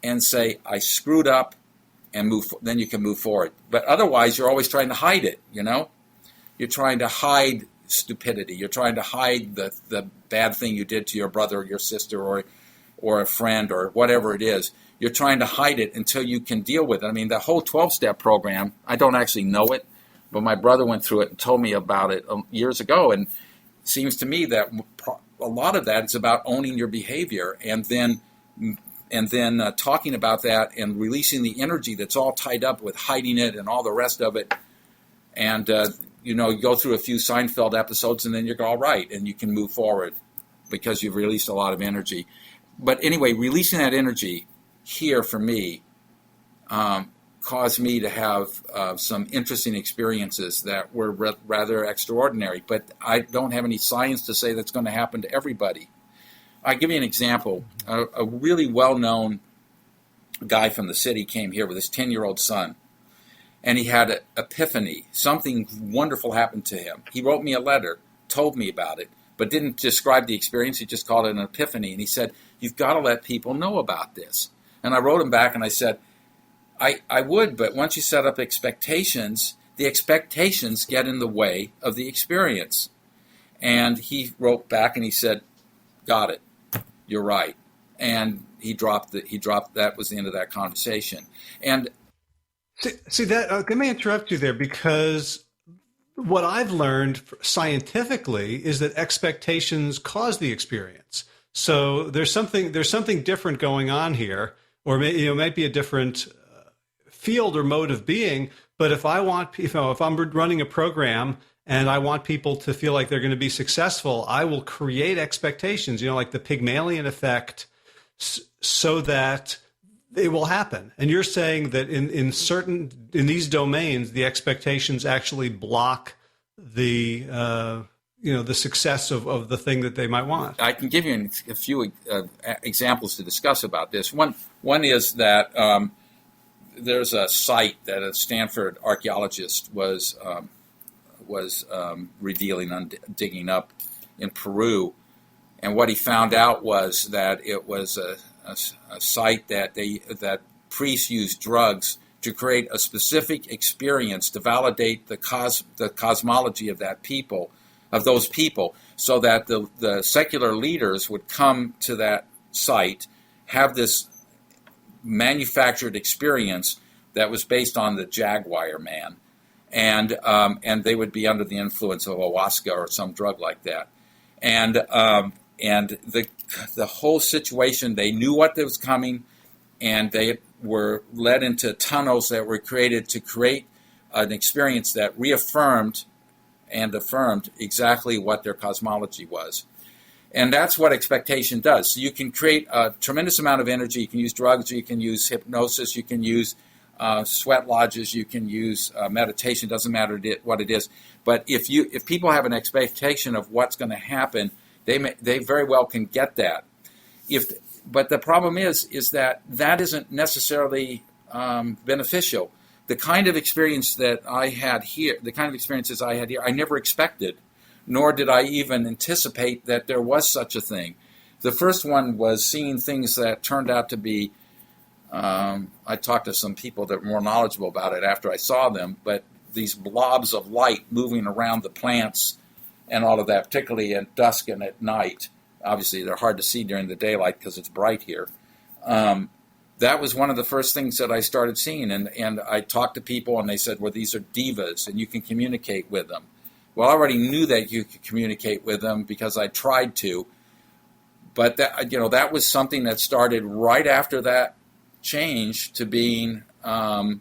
and say, I screwed up, and then you can move forward. But otherwise, you're always trying to hide it, You're trying to hide stupidity. You're trying to hide the bad thing you did to your brother or your sister or a friend or whatever it is. You're trying to hide it until you can deal with it. I mean, the whole 12-step program, I don't actually know it, but my brother went through it and told me about it years ago. And it seems to me that a lot of that is about owning your behavior and then talking about that and releasing the energy that's all tied up with hiding it and all the rest of it. And you go through a few Seinfeld episodes and then you're all right and you can move forward because you've released a lot of energy. But anyway, releasing that energy here for me caused me to have some interesting experiences that were rather extraordinary. But I don't have any science to say that's going to happen to everybody. I'll give you an example. A really well-known guy from the city came here with his 10-year-old son. And he had an epiphany. Something wonderful happened to him. He wrote me a letter, told me about it, but didn't describe the experience. He just called it an epiphany. And he said, you've got to let people know about this. And I wrote him back and I said, I would, but once you set up expectations, the expectations get in the way of the experience. And he wrote back and he said, got it. You're right. And he dropped that was the end of that conversation. And
See that? Let me interrupt you there, because what I've learned scientifically is that expectations cause the experience. So there's something different going on here, or it might be a different field or mode of being. But if I'm running a program and I want people to feel like they're going to be successful, I will create expectations, like the Pygmalion effect, so that it will happen. And you're saying that in these domains, the expectations actually block the the success of the thing that they might want.
I can give you a few examples to discuss about this. One is that there's a site that a Stanford archaeologist was revealing on digging up in Peru, and what he found out was that it was a site that priests used drugs to create a specific experience to validate the cosmology of those people, so that the secular leaders would come to that site, have this manufactured experience that was based on the Jaguar man, and they would be under the influence of ayahuasca or some drug like that, and the whole situation, they knew what was coming, and they were led into tunnels that were created to create an experience that reaffirmed and affirmed exactly what their cosmology was. And that's what expectation does. So you can create a tremendous amount of energy. You can use drugs, you can use hypnosis, you can use sweat lodges, you can use meditation, doesn't matter what it is. But if people have an expectation of what's going to happen, they very well can get that. But the problem is that isn't necessarily beneficial. The kind of experience that I had here, the kind of experiences I had here, I never expected, nor did I even anticipate that there was such a thing. The first one was seeing things that turned out to be, I talked to some people that were more knowledgeable about it after I saw them, but these blobs of light moving around the plants and all of that, particularly at dusk and at night. Obviously, they're hard to see during the daylight because it's bright here. That was one of the first things that I started seeing, and I talked to people, and they said, well, these are divas, and you can communicate with them. Well, I already knew that you could communicate with them because I tried to, but that was something that started right after that change to being to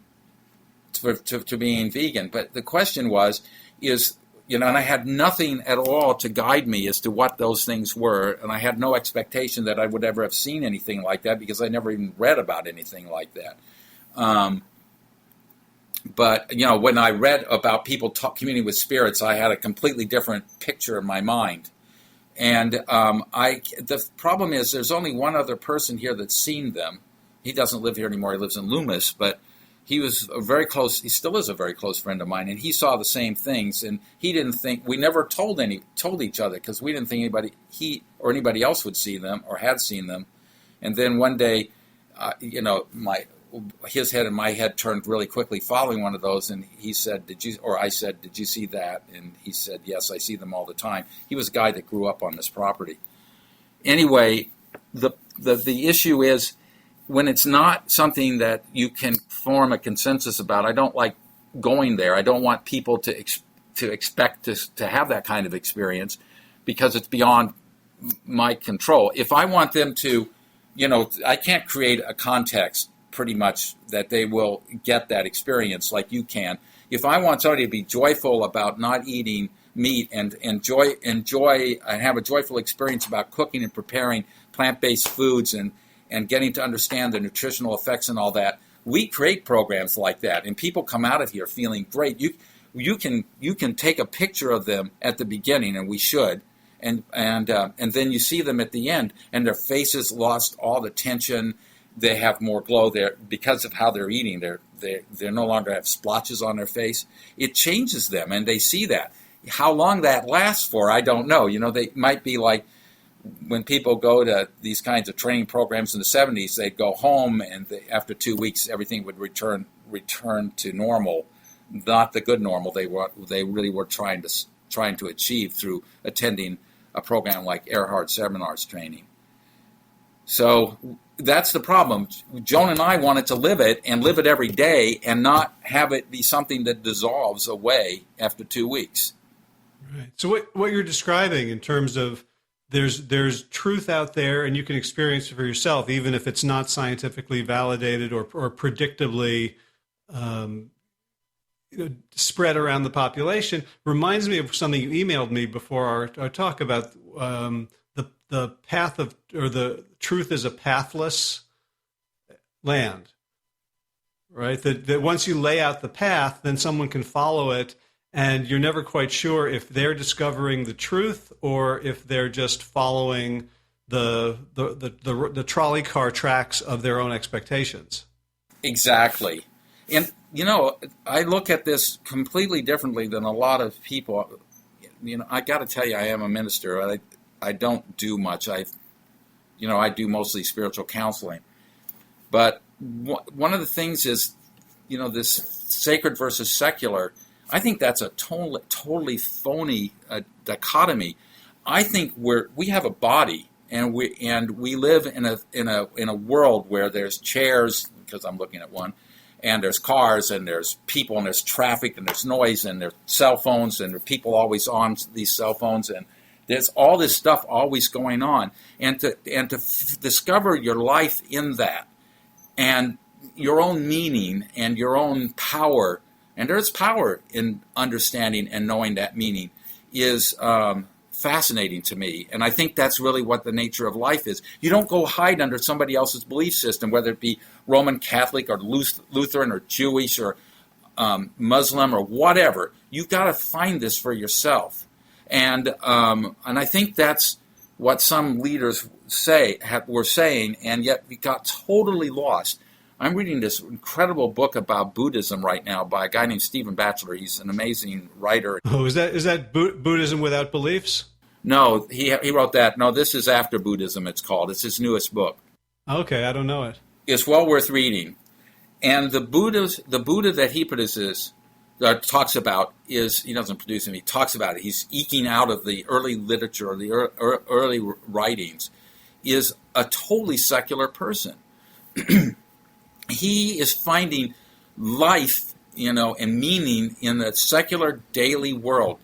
being vegan. But the question is, and I had nothing at all to guide me as to what those things were, and I had no expectation that I would ever have seen anything like that because I never even read about anything like that. But when I read about people communing with spirits, I had a completely different picture in my mind. And the problem is there's only one other person here that's seen them. He doesn't live here anymore. He lives in Loomis, but he still is a very close friend of mine, and he saw the same things, and he didn't think, we never told each other because we didn't think he or anybody else would see them or had seen them. And then one day, his head and my head turned really quickly following one of those, and he said, I said, did you see that? And he said, yes, I see them all the time. He was a guy that grew up on this property. Anyway, the issue is, when it's not something that you can form a consensus about, I don't like going there. I don't want people to expect to have that kind of experience because it's beyond my control. If I want them to, I can't create a context pretty much that they will get that experience like you can. If I want somebody to be joyful about not eating meat and enjoy and have a joyful experience about cooking and preparing plant-based foods and getting to understand the nutritional effects and all that, we create programs like that, and people come out of here feeling great. You can take a picture of them at the beginning, and we should, and then you see them at the end, and their faces lost all the tension. They have more glow there because of how they're eating. They no longer have splotches on their face. It changes them, and they see that. How long that lasts for, I don't know. They might be like, when people go to these kinds of training programs in the 70s, they'd go home, and after 2 weeks, everything would return to normal, not the good normal they really were trying to achieve through attending a program like Erhard Seminar's training. So that's the problem. Joan and I wanted to live it every day and not have it be something that dissolves away after 2 weeks.
Right. So what you're describing in terms of there's truth out there, and you can experience it for yourself, even if it's not scientifically validated or predictably spread around the population. Reminds me of something you emailed me before our talk about the path of, or the truth is a pathless land, right? That once you lay out the path, then someone can follow it. And you're never quite sure if they're discovering the truth or if they're just following the trolley car tracks of their own expectations.
Exactly. And, I look at this completely differently than a lot of people. I got to tell you, I am a minister. I don't do much. I do mostly spiritual counseling. But one of the things is, this sacred versus secular. I think that's a totally phony dichotomy. I think we have a body, and we live in a world where there's chairs, because I'm looking at one, and there's cars, and there's people, and there's traffic, and there's noise, and there's cell phones, and there are people always on these cell phones, and there's all this stuff always going on, and to discover your life in that, and your own meaning and your own power, and there's power in understanding and knowing that meaning, is fascinating to me. And I think that's really what the nature of life is. You don't go hide under somebody else's belief system, whether it be Roman Catholic or Lutheran or Jewish or Muslim or whatever. You've got to find this for yourself. And I think that's what some leaders were saying, and yet we got totally lost. I'm reading this incredible book about Buddhism right now by a guy named Stephen Batchelor. He's an amazing writer.
Oh, is that Buddhism without beliefs?
No, he wrote that. No, this is After Buddhism, it's called. It's his newest book.
Okay, I don't know it.
It's well worth reading. And the Buddha that he talks about is, he doesn't produce him, he talks about it. He's eking out of the early literature, or the early writings, is a totally secular person. He is finding life, and meaning in the secular daily world.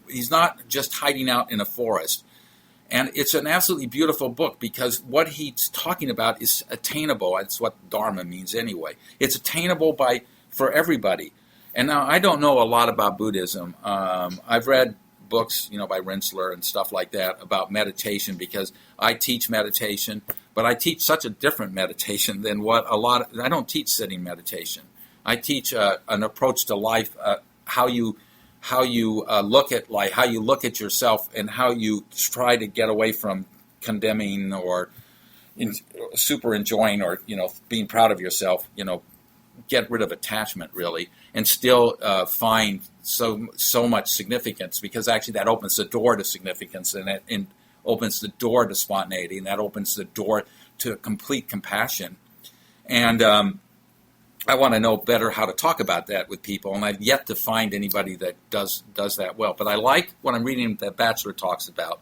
He's not just hiding out in a forest. And it's an absolutely beautiful book, because what he's talking about is attainable. That's what Dharma means anyway. It's attainable for everybody. And now, I don't know a lot about Buddhism. I've read books, by Rensselaer and stuff like that about meditation, because I teach meditation, but I teach such a different meditation than I don't teach sitting meditation. I teach an approach to life, how you look at life, how you look at yourself, and how you try to get away from condemning or super enjoying or, being proud of yourself, get rid of attachment, really, and still find so much significance, because actually that opens the door to significance, and it opens the door to spontaneity, and that opens the door to complete compassion. And I want to know better how to talk about that with people, and I've yet to find anybody that does that well. But I like what I'm reading that Batchelor talks about,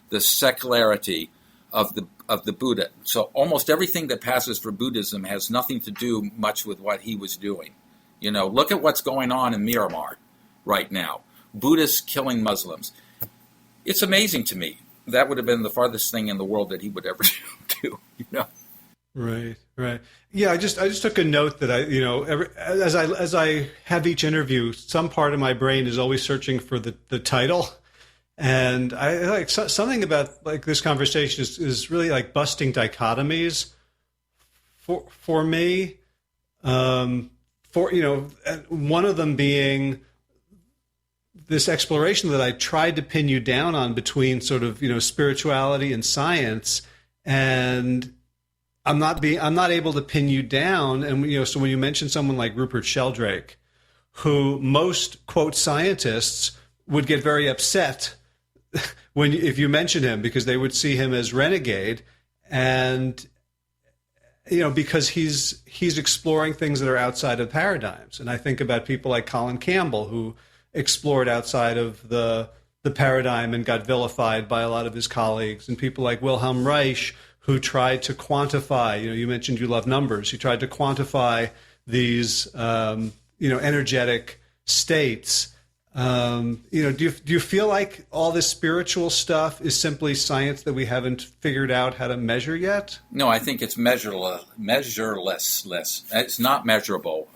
the secularity of the Buddha. So almost everything that passes for Buddhism has nothing to do much with what he was doing. Look at what's going on in Myanmar right now. Buddhists killing Muslims. It's amazing to me. That would have been the farthest thing in the world that he would ever do.
Right. Yeah, I just took a note that as I have each interview, some part of my brain is always searching for the title. And I like something about this conversation is really like busting dichotomies for me. One of them being this exploration that I tried to pin you down on between sort of spirituality and science, and I'm not able to pin you down. And so when you mention someone like Rupert Sheldrake, who most quote scientists would get very upset if you mention him, because they would see him as renegade, and because he's exploring things that are outside of paradigms. And I think about people like Colin Campbell, who explored outside of the paradigm and got vilified by a lot of his colleagues, and people like Wilhelm Reich, who tried to quantify. You mentioned you love numbers. He tried to quantify these energetic states. Do you feel like all this spiritual stuff is simply science that we haven't figured out how to measure yet?
No, I think it's measureless. It's not measurable.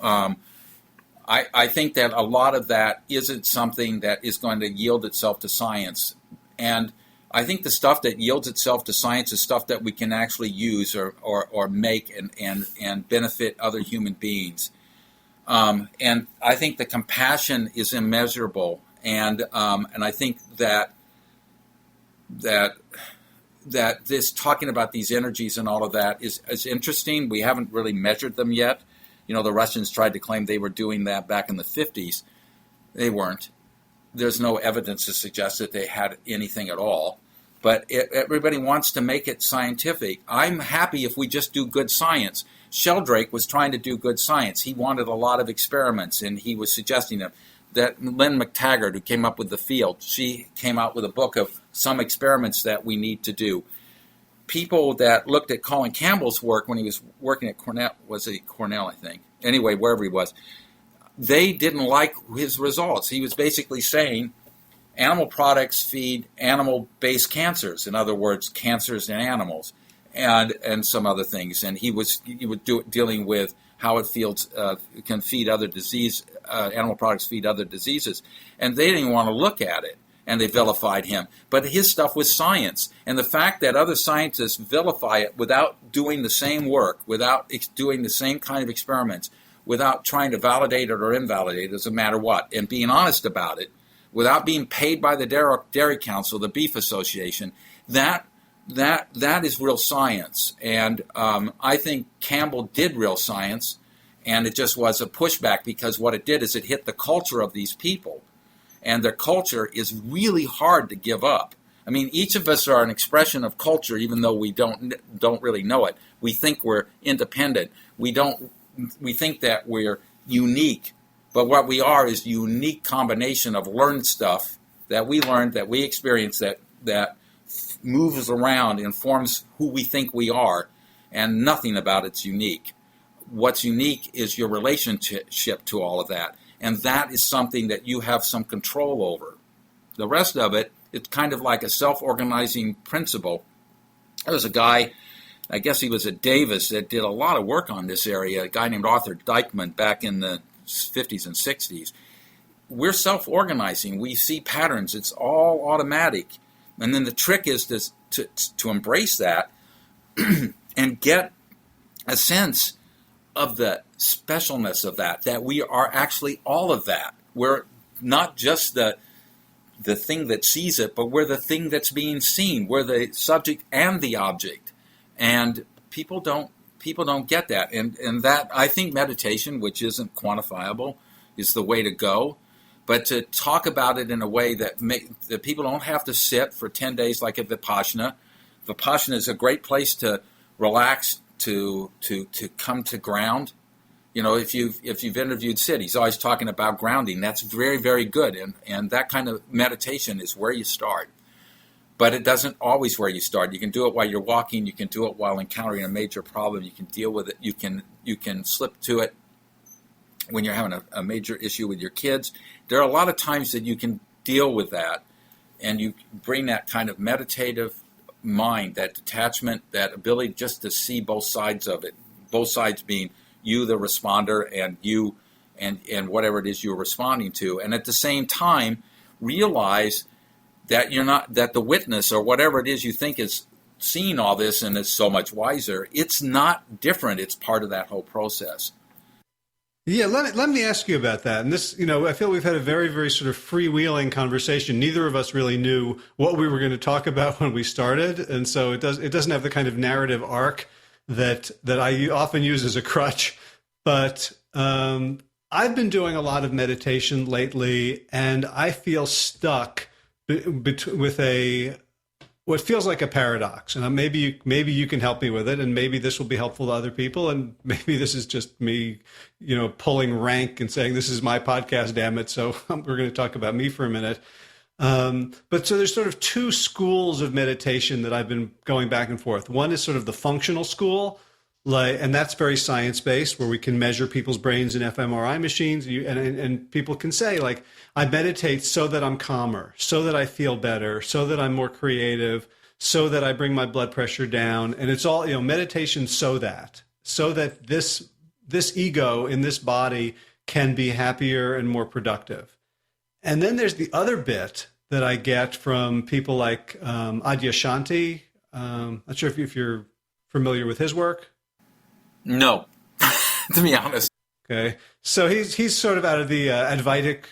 I think that a lot of that isn't something that is going to yield itself to science. And I think the stuff that yields itself to science is stuff that we can actually use or make and benefit other human beings. And I think the compassion is immeasurable, and I think that that this talking about these energies and all of that is interesting. We haven't really measured them yet. The Russians tried to claim they were doing that back in the 50s. They weren't. There's no evidence to suggest that they had anything at all. But everybody wants to make it scientific. I'm happy if we just do good science. Sheldrake was trying to do good science. He wanted a lot of experiments, and he was suggesting them. That Lynn McTaggart, who came up with the field, she came out with a book of some experiments that we need to do. People that looked at Colin Campbell's work when he was working at Cornell, was it Cornell, I think? Anyway, wherever he was, they didn't like his results. He was basically saying animal products feed animal-based cancers. In other words, cancers in animals, and some other things. And he was dealing with how it can feed other disease. Animal products feed other diseases, and they didn't want to look at it, and they vilified him. But his stuff was science, and the fact that other scientists vilify it without doing the same work, without doing the same kind of experiments, without trying to validate it or invalidate it, doesn't matter what, and being honest about it, without being paid by the Dairy Council, the Beef Association, that is real science. And I think Campbell did real science, and it just was a pushback because what it did is it hit the culture of these people. And their culture is really hard to give up. I mean, each of us are an expression of culture, even though we don't really know it. We think we're independent. We think that we're unique. But what we are is a unique combination of learned stuff that we learned, that we experienced, that moves around and forms who we think we are, and nothing about it's unique. What's unique is your relationship to all of that, and that is something that you have some control over. The rest of it, it's kind of like a self-organizing principle. There was a guy, I guess he was at Davis, that did a lot of work on this area, a guy named Arthur Dykman back in the 50s and 60s. We're self-organizing. We see patterns. It's all automatic. And then the trick is to embrace that and get a sense of the specialness of that we are actually all of that. We're not just the thing that sees it, but we're the thing that's being seen. We're the subject and the object. And people don't get that. And that, I think meditation, which isn't quantifiable, is the way to go. But to talk about it in a way that people don't have to sit for 10 days like a Vipassana. Vipassana is a great place to relax, to come to ground. If you've interviewed Sid, he's always talking about grounding. That's very, very good. And that kind of meditation is where you start. But it doesn't always where you start. You can do it while you're walking. You can do it while encountering a major problem. You can deal with it. You can slip to it when you're having a major issue with your kids. There are a lot of times that you can deal with that, and you bring that kind of meditative mind, that detachment, that ability just to see both sides of it, both sides being you, the responder, and you and whatever it is you're responding to. And at the same time, realize that you're not, that the witness or whatever it is you think is seeing all this and is so much wiser, it's not different. It's part of that whole process.
Yeah, let me ask you about that. And this, I feel we've had a very, very sort of freewheeling conversation. Neither of us really knew what we were going to talk about when we started, and so it doesn't have the kind of narrative arc that I often use as a crutch. But I've been doing a lot of meditation lately, and I feel stuck with what feels like a paradox. And maybe you can help me with it, and maybe this will be helpful to other people, and maybe this is just me, pulling rank and saying, this is my podcast, damn it, so we're going to talk about me for a minute. But so there's sort of two schools of meditation that I've been going back and forth. One is sort of the functional school, and that's very science-based, where we can measure people's brains in fMRI machines, and people can say, like, I meditate so that I'm calmer, so that I feel better, so that I'm more creative, so that I bring my blood pressure down. And it's all, meditation so that this ego in this body can be happier and more productive. And then there's the other bit that I get from people like Adyashanti. Not sure if you're familiar with his work.
No, to be honest.
Okay, so he's sort of out of the Advaitic,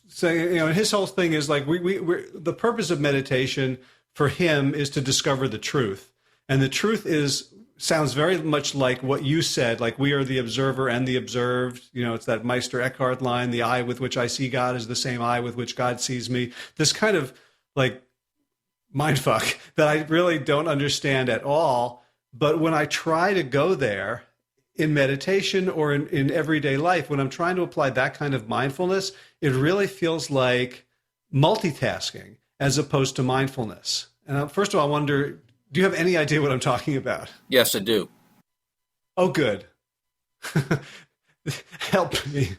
saying, his whole thing is like we're the purpose of meditation for him is to discover the truth. And the truth sounds very much like what you said, like we are the observer and the observed. It's that Meister Eckhart line, the eye with which I see God is the same eye with which God sees me. This kind of like mindfuck that I really don't understand at all. But when I try to go there in meditation or in everyday life, when I'm trying to apply that kind of mindfulness, it really feels like multitasking as opposed to mindfulness. And first of all, I wonder, do you have any idea what I'm talking about?
Yes, I do.
Oh, good. Help me.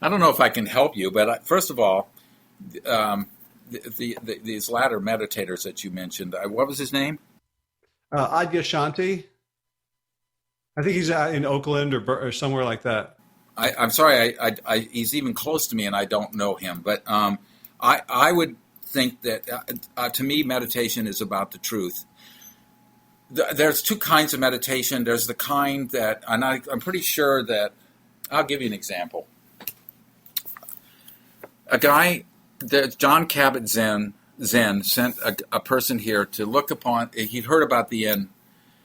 I don't know if I can help you, but first of all, these latter meditators that you mentioned, what was his name?
Adyashanti. I think he's in Oakland or somewhere like that.
I'm sorry, he's even close to me, and I don't know him. But I would think that, to me, meditation is about the truth. There's two kinds of meditation. There's the kind that, I'm pretty sure that, I'll give you an example. A guy, John Kabat-Zinn sent a person here to look upon, he'd heard about the inn,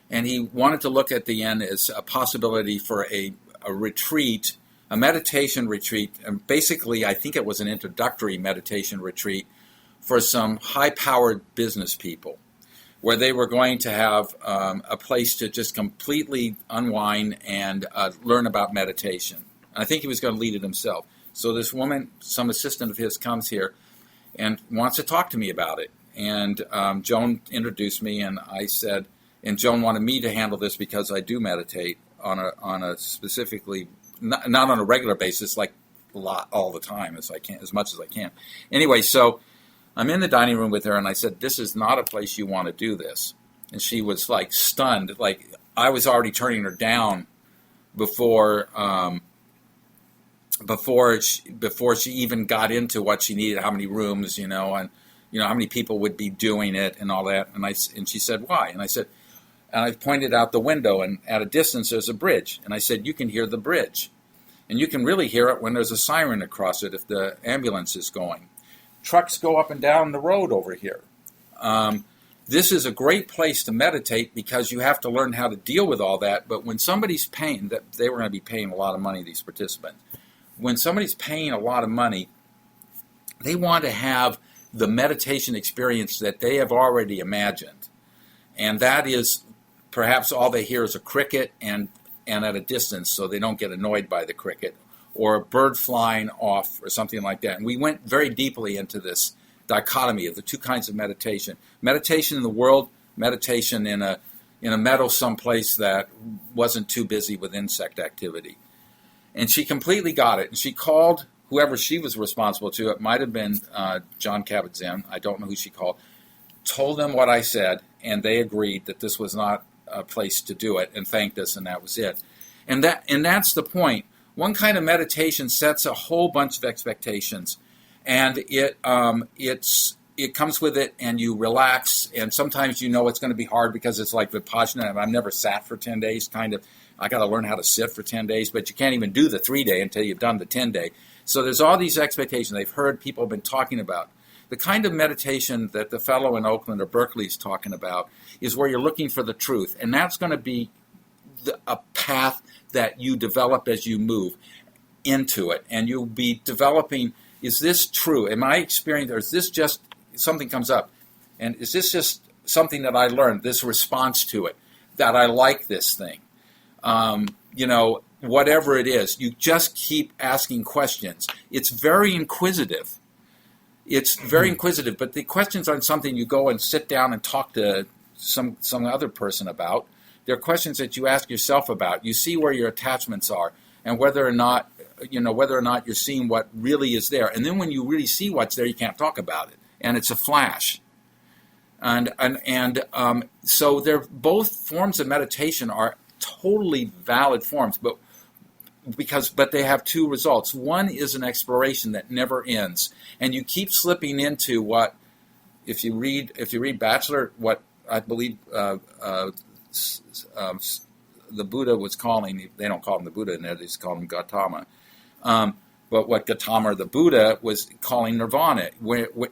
and he wanted to look at the inn as a possibility for a retreat, a meditation retreat, and basically I think it was an introductory meditation retreat for some high-powered business people, where they were going to have a place to just completely unwind and learn about meditation. And I think he was going to lead it himself. So this woman, some assistant of his, comes here and wants to talk to me about it. And Joan introduced me, and I said, and Joan wanted me to handle this because I do meditate on a specifically, not on a regular basis, like a lot all the time as much as I can. Anyway, so I'm in the dining room with her, and I said, "This is not a place you want to do this." And she was like stunned, like I was already turning her down before she even got into what she needed, how many rooms, and how many people would be doing it and all that. And she said, "Why?" And I said, and I pointed out the window, and at a distance there's a bridge. And I said, "You can hear the bridge. And you can really hear it when there's a siren across it if the ambulance is going. Trucks go up and down the road over here. This is a great place to meditate because you have to learn how to deal with all that. But when somebody's paying, that they were going to be paying a lot of money, these participants. When somebody's paying a lot of money, they want to have the meditation experience that they have already imagined. And that is perhaps all they hear is a cricket and at a distance, so they don't get annoyed by the cricket, or a bird flying off or something like that." And we went very deeply into this dichotomy of the two kinds of meditation. Meditation in the world, meditation in a meadow someplace that wasn't too busy with insect activity. And she completely got it. And she called whoever she was responsible to. It might have been John Kabat-Zinn. I don't know who she called. Told them what I said, and they agreed that this was not a place to do it, and thanked us, and that was it. And that's the point. One kind of meditation sets a whole bunch of expectations, and it comes with it, and you relax. And sometimes it's going to be hard because it's like Vipassana. I've never sat for 10 days. I got to learn how to sit for 10 days, but you can't even do the 3-day until you've done the 10-day. So there's all these expectations they've heard people have been talking about. The kind of meditation that the fellow in Oakland or Berkeley is talking about is where you're looking for the truth, and that's going to be a path that you develop as you move into it, and you'll be developing, is this true? Am I experiencing, or is this just something comes up, and is this just something that I learned, this response to it, that I like this thing? Whatever it is, you just keep asking questions. It's very inquisitive. But the questions aren't something you go and sit down and talk to some other person about. They're questions that you ask yourself about. You see where your attachments are, and whether or not you're seeing what really is there. And then when you really see what's there, you can't talk about it, and it's a flash. And so they're both forms of meditation are totally valid forms, but they have two results. One is an exploration that never ends, and you keep slipping into what, if you read Batchelor, what I believe the Buddha was calling. They don't call him the Buddha, they just call him Gautama. but what Gautama the Buddha was calling nirvana,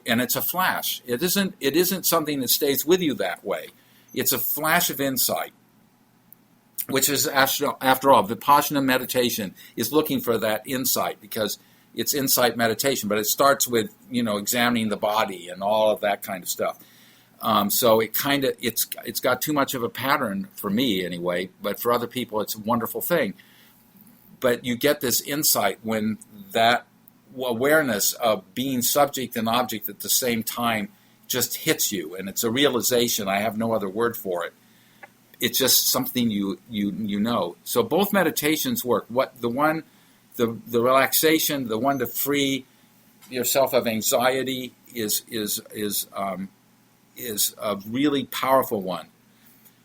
and it's a flash. It isn't something that stays with you that way. It's a flash of insight, which is, after all, Vipassana meditation is looking for that insight, because it's insight meditation, but it starts with, examining the body and all of that kind of stuff. So it's got too much of a pattern for me anyway, but for other people it's a wonderful thing. But you get this insight when that awareness of being subject and object at the same time just hits you, and it's a realization. I have no other word for it. It's just something you know. So both meditations work. The relaxation, the one to free yourself of anxiety is a really powerful one.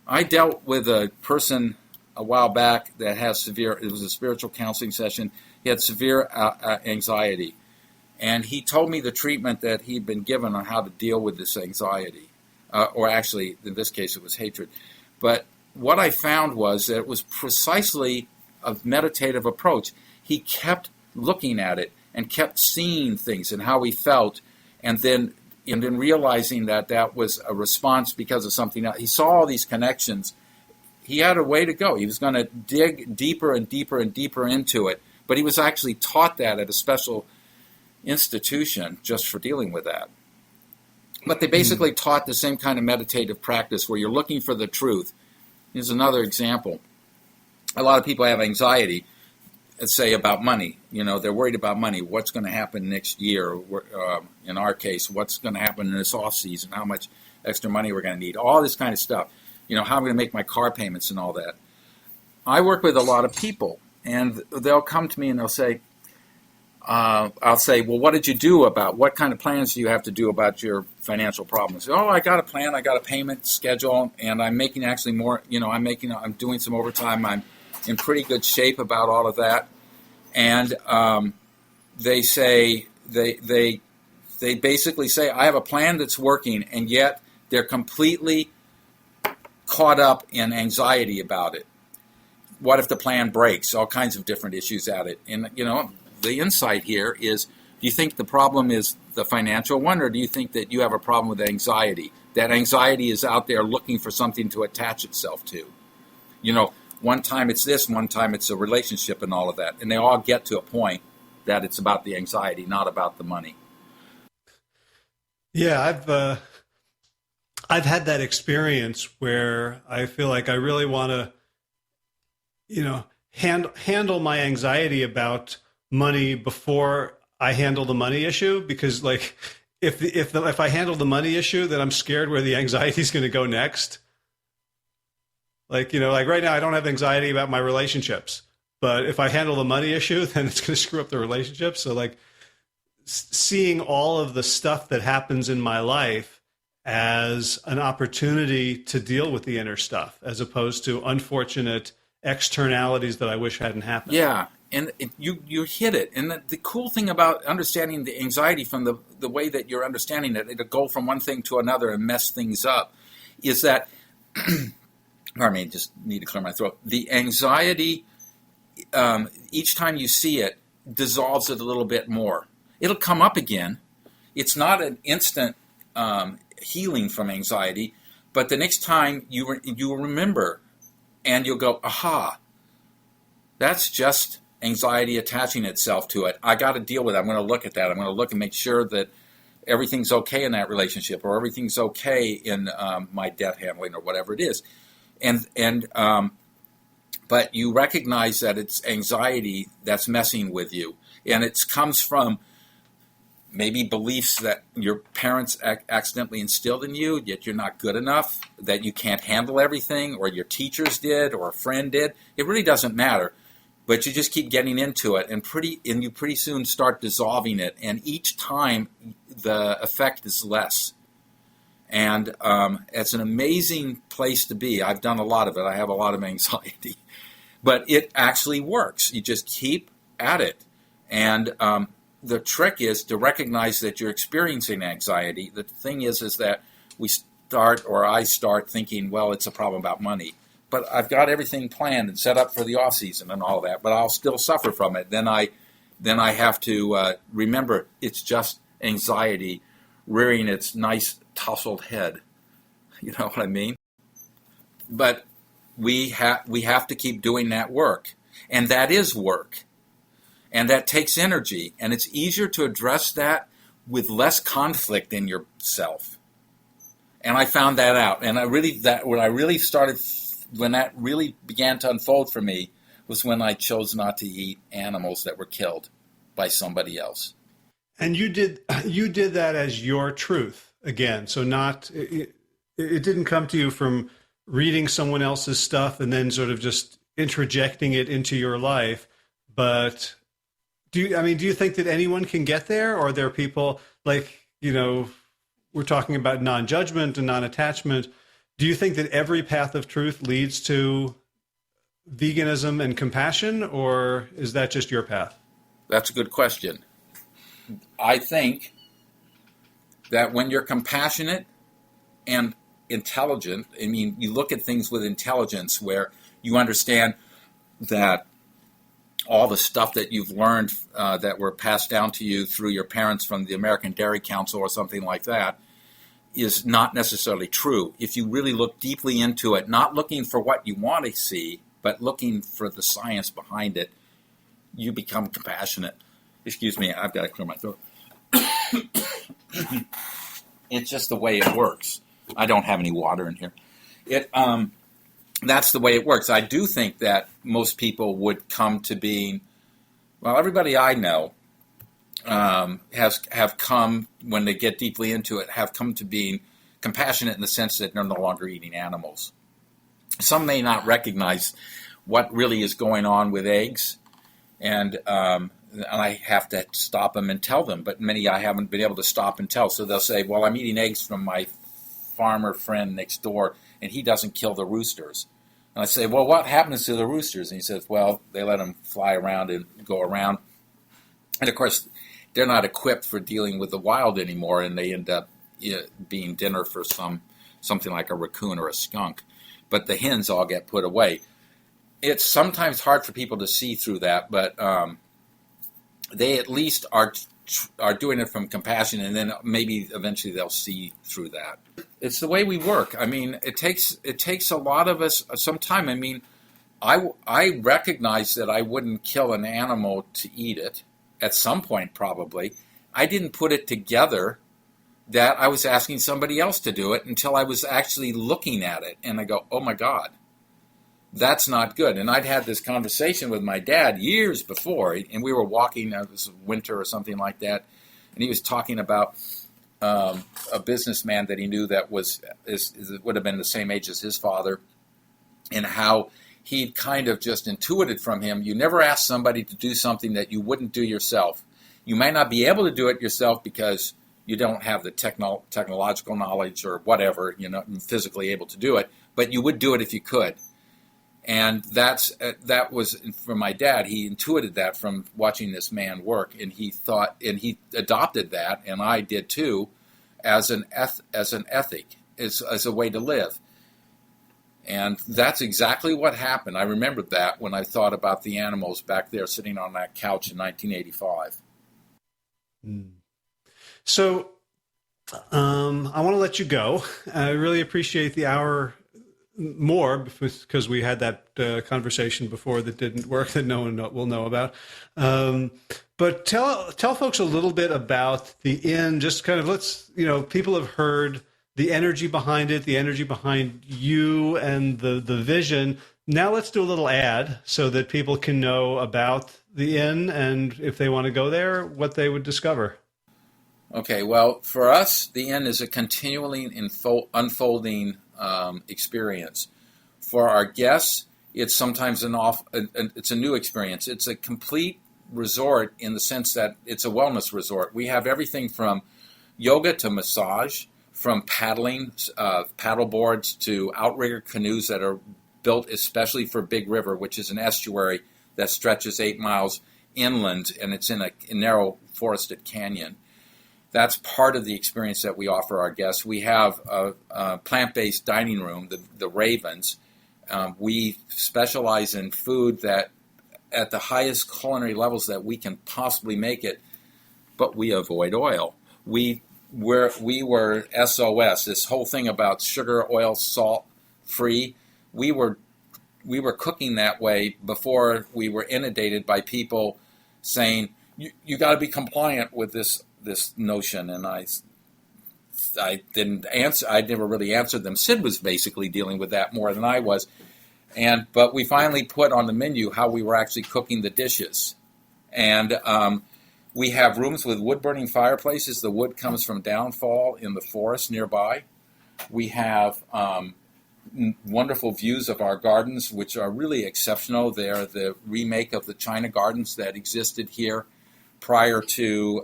I dealt with a person a while back that has it was a spiritual counseling session. He had severe anxiety. And he told me the treatment that he'd been given on how to deal with this anxiety. Or actually, in this case, it was hatred. But what I found was that it was precisely a meditative approach. He kept looking at it and kept seeing things and how he felt, and then realizing that was a response because of something else. He saw all these connections. He had a way to go. He was going to dig deeper and deeper and deeper into it, but he was actually taught that at a special institution just for dealing with that. But they basically taught the same kind of meditative practice where you're looking for the truth. Here's another example. A lot of people have anxiety, let's say, about money. They're worried about money. What's going to happen next year? In our case, what's going to happen in this off season? How much extra money we're going to need? All this kind of stuff. How I'm going to make my car payments and all that. I work with a lot of people, and they'll come to me and they'll say, I'll say, well, what did you do what kind of plans do you have to do about your financial problems? Oh, I got a plan. I got a payment schedule, and I'm making actually more, I'm doing some overtime. I'm in pretty good shape about all of that. And they say, they basically say, I have a plan that's working, and yet they're completely caught up in anxiety about it. What if the plan breaks? All kinds of different issues at it. And, the insight here is, do you think the problem is the financial one, or do you think that you have a problem with anxiety? That anxiety is out there looking for something to attach itself to. One time it's this, one time it's a relationship and all of that. And they all get to a point that it's about the anxiety, not about the money.
Yeah, I've had that experience where I feel like I really want to, handle my anxiety about money before I handle the money issue, because like if I handle the money issue, then I'm scared where the anxiety is going to go next. Like right now I don't have anxiety about my relationships, but if I handle the money issue, then it's going to screw up the relationship. So like seeing all of the stuff that happens in my life as an opportunity to deal with the inner stuff, as opposed to unfortunate externalities that I wish hadn't happened.
Yeah. And you hit it. And the cool thing about understanding the anxiety from the way that you're understanding it, it'll go from one thing to another and mess things up, is that, pardon me, just need to clear my throat. The anxiety, each time you see it, dissolves it a little bit more. It'll come up again. It's not an instant healing from anxiety, but the next time you will remember, and you'll go, aha, that's just anxiety attaching itself to it. I got to deal with it. I'm going to look at that. I'm going to look and make sure that everything's okay in that relationship, or everything's okay in my debt handling, or whatever it is. But you recognize that it's anxiety that's messing with you, and it comes from maybe beliefs that your parents accidentally instilled in you, yet you're not good enough, that you can't handle everything, or your teachers did, or a friend did. It really doesn't matter. But you just keep getting into it, and you pretty soon start dissolving it. And each time, the effect is less. And it's an amazing place to be. I've done a lot of it. I have a lot of anxiety. But it actually works. You just keep at it. And the trick is to recognize that you're experiencing anxiety. The thing is that I start thinking, well, it's a problem about money. But I've got everything planned and set up for the off season and all that, but I'll still suffer from it. Then I then I have to remember it's just anxiety rearing its nice tousled head. You know what I mean? But we have to keep doing that work. And that is work. And that takes energy. And it's easier to address that with less conflict in yourself. And I found that out. And when that really began to unfold for me was when I chose not to eat animals that were killed by somebody else.
And you did that as your truth again. So it didn't come to you from reading someone else's stuff and then sort of just interjecting it into your life. But do you think that anyone can get there? Or are there people like, we're talking about non-judgment and non-attachment. Do you think that every path of truth leads to veganism and compassion, or is that just your path?
That's a good question. I think that when you're compassionate and intelligent, you look at things with intelligence where you understand that all the stuff that you've learned that were passed down to you through your parents from the American Dairy Council or something like that is not necessarily true. If you really look deeply into it, not looking for what you want to see, but looking for the science behind it, you become compassionate. Excuse me, I've got to clear my throat. It's just the way it works. I don't have any water in here. That's the way it works. I do think that most people would come to being, everybody I know have come, when they get deeply into it, have come to being compassionate in the sense that they're no longer eating animals. Some may not recognize what really is going on with eggs, and I have to stop them and tell them, but many I haven't been able to stop and tell. So they'll say, well, I'm eating eggs from my farmer friend next door, and he doesn't kill the roosters. And I say, well, what happens to the roosters? And he says, well, they let them fly around and go around. And, of course, they're not equipped for dealing with the wild anymore, and they end up being dinner for something like a raccoon or a skunk. But the hens all get put away. It's sometimes hard for people to see through that, but they at least are doing it from compassion, and then maybe eventually they'll see through that. It's the way we work. It takes a lot of us some time. I recognize that I wouldn't kill an animal to eat it at some point, probably. I didn't put it together that I was asking somebody else to do it until I was actually looking at it, and I go, oh my God, that's not good. And I'd had this conversation with my dad years before, and we were walking, it was winter or something like that, and he was talking about a businessman that he knew that would have been the same age as his father, and how he'd kind of just intuited from him, you never ask somebody to do something that you wouldn't do yourself. You may not be able to do it yourself because you don't have the technological knowledge or whatever, physically able to do it, but you would do it if you could. And that was from my dad. He intuited that from watching this man work, and he adopted that, and I did too, as an ethic, as a way to live. And that's exactly what happened. I remembered that when I thought about the animals back there sitting on that couch in 1985.
So I want to let you go. I really appreciate the hour more because we had that conversation before that didn't work that no one will know about. But tell folks a little bit about the Inn. Just kind of people have heard the energy behind it, the energy behind you and the vision. Now let's do a little ad so that people can know about the Inn and if they want to go there, what they would discover.
Okay, well, for us, the Inn is a continually unfolding experience. For our guests, it's sometimes it's a new experience. It's a complete resort in the sense that it's a wellness resort. We have everything from yoga to massage, from paddling, paddle boards to outrigger canoes that are built especially for Big River, which is an estuary that stretches 8 miles inland, and it's in a narrow forested canyon. That's part of the experience that we offer our guests. We have a plant-based dining room, the Ravens. We specialize in food that at the highest culinary levels that we can possibly make it, but we avoid oil. We were SOS. This whole thing about sugar, oil, salt free. We were cooking that way before we were inundated by people saying you got to be compliant with this notion. And I didn't answer. I never really answered them. Sid was basically dealing with that more than I was. But we finally put on the menu how we were actually cooking the dishes. And we have rooms with wood-burning fireplaces. The wood comes from downfall in the forest nearby. We have wonderful views of our gardens, which are really exceptional. They're the remake of the China gardens that existed here prior to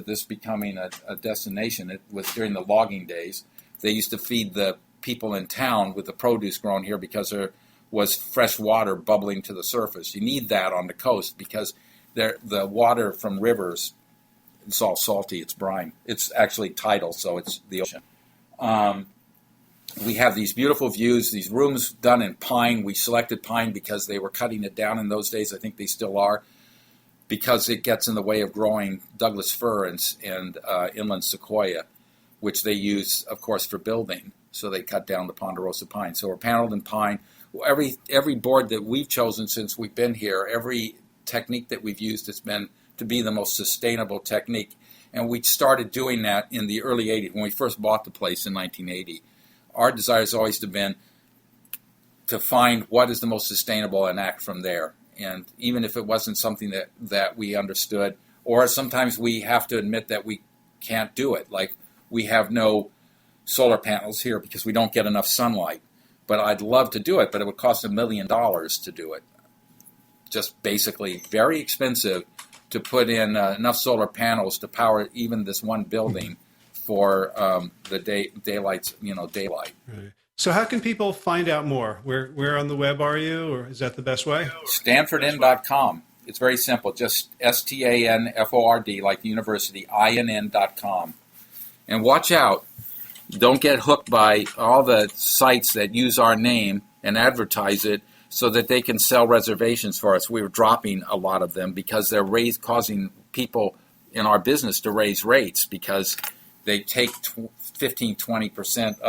this becoming a destination. It was during the logging days. They used to feed the people in town with the produce grown here because there was fresh water bubbling to the surface. You need that on the coast because the water from rivers, it's all salty, it's brine. It's actually tidal, so it's the ocean. We have these beautiful views, these rooms done in pine. We selected pine because they were cutting it down in those days. I think they still are, because it gets in the way of growing Douglas fir and inland sequoia, which they use, of course, for building. So they cut down the ponderosa pine. So we're paneled in pine. Every board that we've chosen since we've been here, every technique that we've used has been to be the most sustainable technique. And we started doing that in the early 80s, when we first bought the place in 1980. Our desire has always been to find what is the most sustainable and act from there. And even if it wasn't something that we understood, or sometimes we have to admit that we can't do it. Like, we have no solar panels here because we don't get enough sunlight. But I'd love to do it, but it would cost $1 million to do it. Just basically very expensive to put in enough solar panels to power even this one building for the daylight.
Right. So how can people find out more? Where on the web are you, or is that the best way?
StanfordInn.com. It's very simple. Just STANFORD, like the university, INN.com. And watch out. Don't get hooked by all the sites that use our name and advertise it so that they can sell reservations for us. We were dropping a lot of them because they're causing people in our business to raise rates because they take 15-20%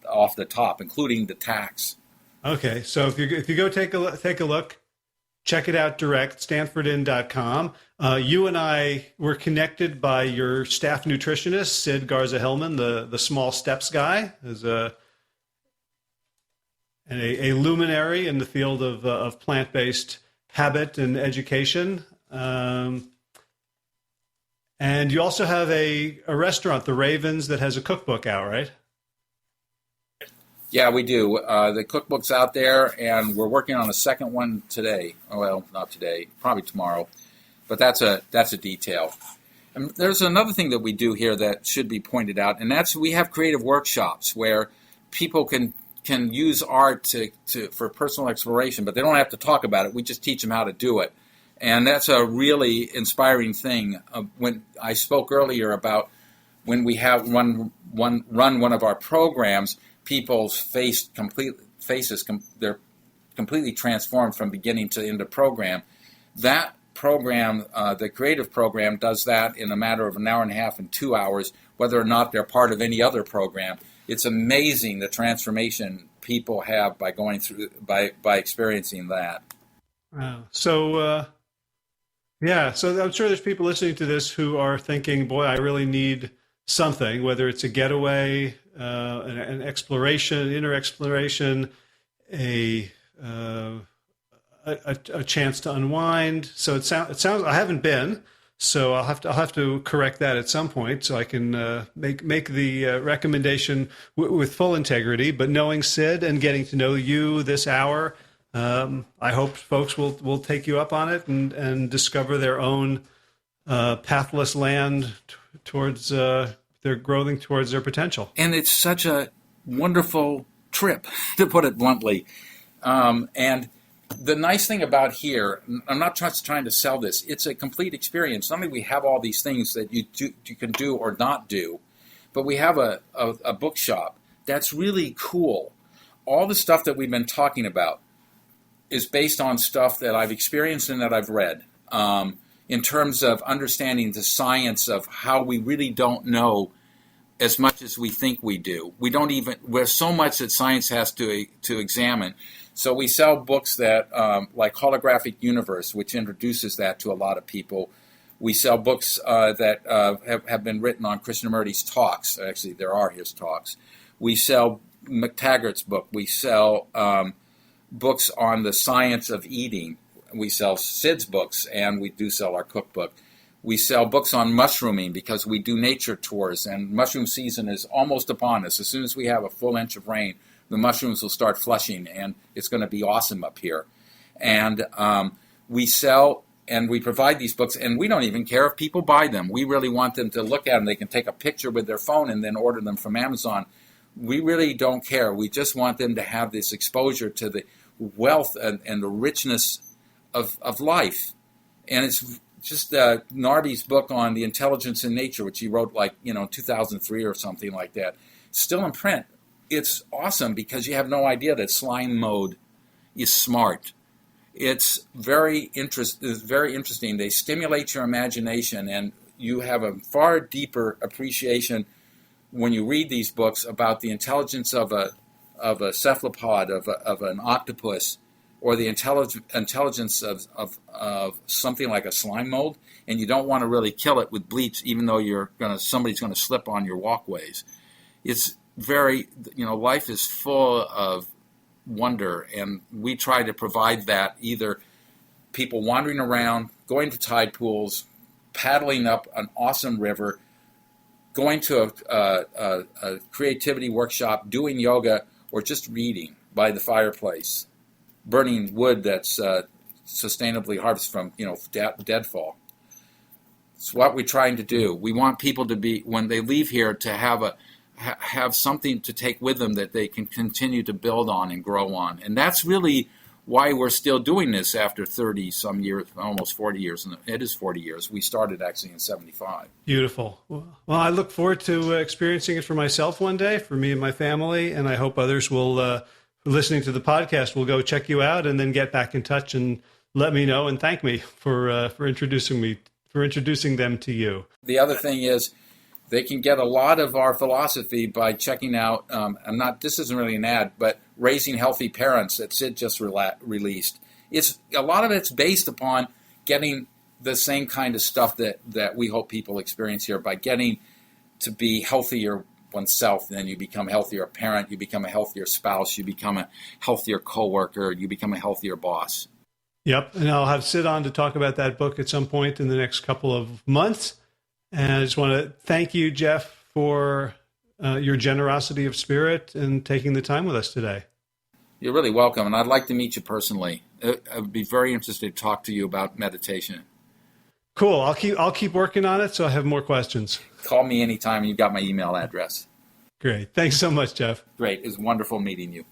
off the top, including the tax.
Okay, so if you go take a look, check it out direct, StanfordInn.com. You and I were connected by your staff nutritionist, Sid Garza-Hillman, the Small Steps guy, is a luminary in the field of plant-based habit and education. And you also have a restaurant, the Ravens, that has a cookbook out, right?
Yeah, we do. The cookbook's out there, and we're working on a second one today. Well, not today, probably tomorrow. But that's a detail. And there's another thing that we do here that should be pointed out, and that's we have creative workshops where people can use art for personal exploration, but they don't have to talk about it. We just teach them how to do it. And that's a really inspiring thing. When I spoke earlier about when we have run one of our programs, people's faces they're completely transformed from beginning to end of program. That program, the creative program, does that in a matter of an hour and a half and 2 hours, whether or not they're part of any other program. It's amazing the transformation people have by going through by experiencing that.
Wow. So so I'm sure there's people listening to this who are thinking, boy, I really need something, whether it's a getaway, an exploration, inner exploration, a chance to unwind. So it sounds. I haven't been, so I'll have to correct that at some point, so I can make the recommendation with full integrity. But knowing Sid and getting to know you this hour, I hope folks will take you up on it and discover their own pathless land towards their growing towards their potential.
And it's such a wonderful trip, to put it bluntly. And the nice thing about here, I'm not just trying to sell this, it's a complete experience. Not only we have all these things that you can do or not do, but we have a bookshop that's really cool. All the stuff that we've been talking about, is based on stuff that I've experienced and that I've read, in terms of understanding the science of how we really don't know as much as we think we do. There's so much that science has to examine. So we sell books that, like Holographic Universe, which introduces that to a lot of people. We sell books that have been written on Krishnamurti's talks. Actually, there are his talks. We sell McTaggart's book. We sell books on the science of eating. We sell Sid's books, and we do sell our cookbook. We sell books on mushrooming because we do nature tours, and mushroom season is almost upon us. As soon as we have a full inch of rain, the mushrooms will start flushing, and it's going to be awesome up here. And we sell and we provide these books, and we don't even care if people buy them. We really want them to look at them. They can take a picture with their phone and then order them from Amazon. We really don't care. We just want them to have this exposure to the wealth and the richness of life. And it's just Narby's book on the intelligence in nature, which he wrote 2003 or something like that, still in print. It's awesome because you have no idea that slime mode is smart. It's very interesting. They stimulate your imagination, and you have a far deeper appreciation when you read these books about the intelligence of a cephalopod, of an octopus, or the intelligence of something like a slime mold, and you don't want to really kill it with bleach, even though somebody's going to slip on your walkways. It's very, life is full of wonder, and we try to provide that, either people wandering around, going to tide pools, paddling up an awesome river, going to a creativity workshop, doing yoga, or just reading by the fireplace, burning wood that's sustainably harvested from deadfall. It's what we're trying to do. We want people to be, when they leave here, to have something to take with them that they can continue to build on and grow on. And that's really why we're still doing this after 30-some years, almost 40 years. And it is 40 years. We started actually in 75.
Beautiful. Well, I look forward to experiencing it for myself one day, for me and my family, and I hope others will, listening to the podcast, will go check you out and then get back in touch and let me know and thank me for introducing them to you.
The other thing is, they can get a lot of our philosophy by checking out, this isn't really an ad, but Raising Healthy Parents that Sid just released. A lot of it's based upon getting the same kind of stuff that we hope people experience here, by getting to be healthier oneself. Then you become a healthier parent, you become a healthier spouse, you become a healthier coworker, you become a healthier boss.
Yep, and I'll have Sid on to talk about that book at some point in the next couple of months. And I just want to thank you, Jeff, for your generosity of spirit and taking the time with us today.
You're really welcome, and I'd like to meet you personally. I would be very interested to talk to you about meditation.
Cool. I'll keep working on it, so I have more questions.
Call me anytime. You've got my email address.
Great. Thanks so much, Jeff.
Great. It's wonderful meeting you.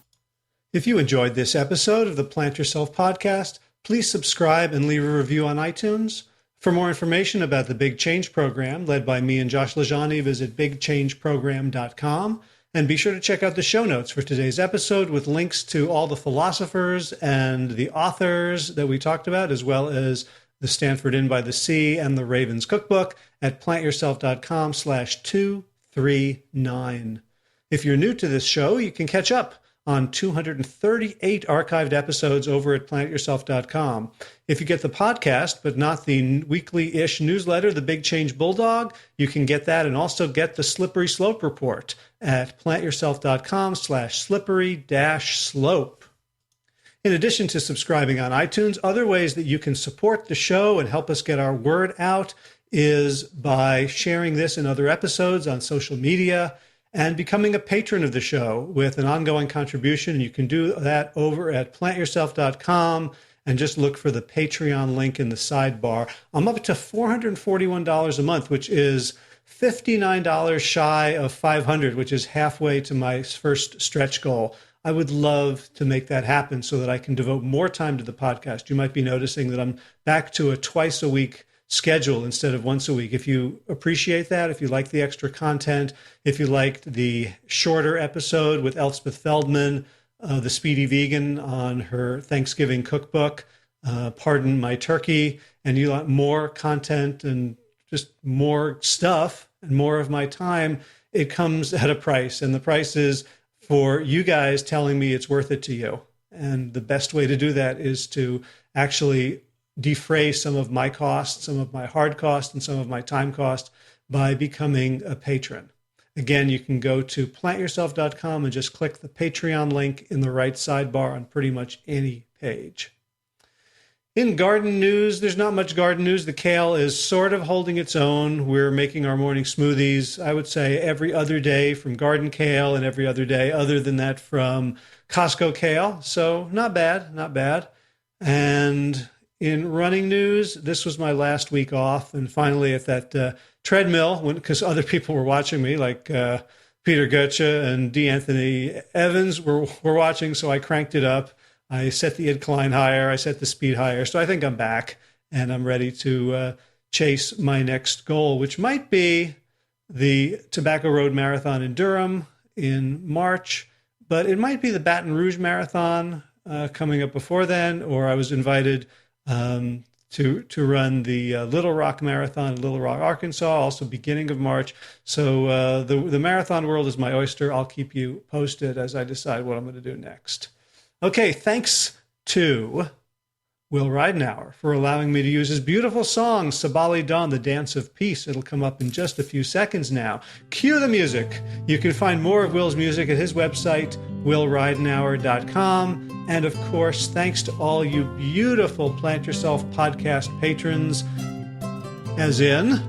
If you enjoyed this episode of the Plant Yourself podcast, please subscribe and leave a review on iTunes. For more information about the Big Change Program, led by me and Josh Lajani, visit bigchangeprogram.com. And be sure to check out the show notes for today's episode with links to all the philosophers and the authors that we talked about, as well as the Stanford Inn by the Sea and the Ravens Cookbook at plantyourself.com/239. If you're new to this show, you can catch up on 238 archived episodes over at plantyourself.com. If you get the podcast, but not the weekly-ish newsletter, The Big Change Bulldog, you can get that and also get the Slippery Slope Report at plantyourself.com/slippery-slope. In addition to subscribing on iTunes, other ways that you can support the show and help us get our word out is by sharing this and other episodes on social media, and becoming a patron of the show with an ongoing contribution. You can do that over at plantyourself.com and just look for the Patreon link in the sidebar. I'm up to $441 a month, which is $59 shy of $500, which is halfway to my first stretch goal. I would love to make that happen so that I can devote more time to the podcast. You might be noticing that I'm back to a twice a week schedule instead of once a week. If you appreciate that, if you like the extra content, if you liked the shorter episode with Elspeth Feldman, the Speedy Vegan on her Thanksgiving cookbook, Pardon My Turkey, and you want more content and just more stuff and more of my time, it comes at a price. And the price is for you guys telling me it's worth it to you. And the best way to do that is to actually defray some of my costs, some of my hard costs, and some of my time costs by becoming a patron. Again, you can go to plantyourself.com and just click the Patreon link in the right sidebar on pretty much any page. In garden news, there's not much garden news. The kale is sort of holding its own. We're making our morning smoothies, I would say, every other day from garden kale and every other day other than that from Costco kale. So not bad, not bad. And in running news, this was my last week off. And finally at that treadmill, because other people were watching me, like Peter Goethe and D. Anthony Evans were watching, so I cranked it up. I set the incline higher. I set the speed higher. So I think I'm back and I'm ready to chase my next goal, which might be the Tobacco Road Marathon in Durham in March, but it might be the Baton Rouge Marathon coming up before then, or I was invited to run the Little Rock Marathon in Little Rock, Arkansas, also beginning of March. So the marathon world is my oyster. I'll keep you posted as I decide what I'm going to do next. Okay, thanks to Will Ridenhour for allowing me to use his beautiful song, Sabali Dawn, the Dance of Peace. It'll come up in just a few seconds now. Cue the music. You can find more of Will's music at his website, willridenhour.com. And of course, thanks to all you beautiful Plant Yourself podcast patrons, as in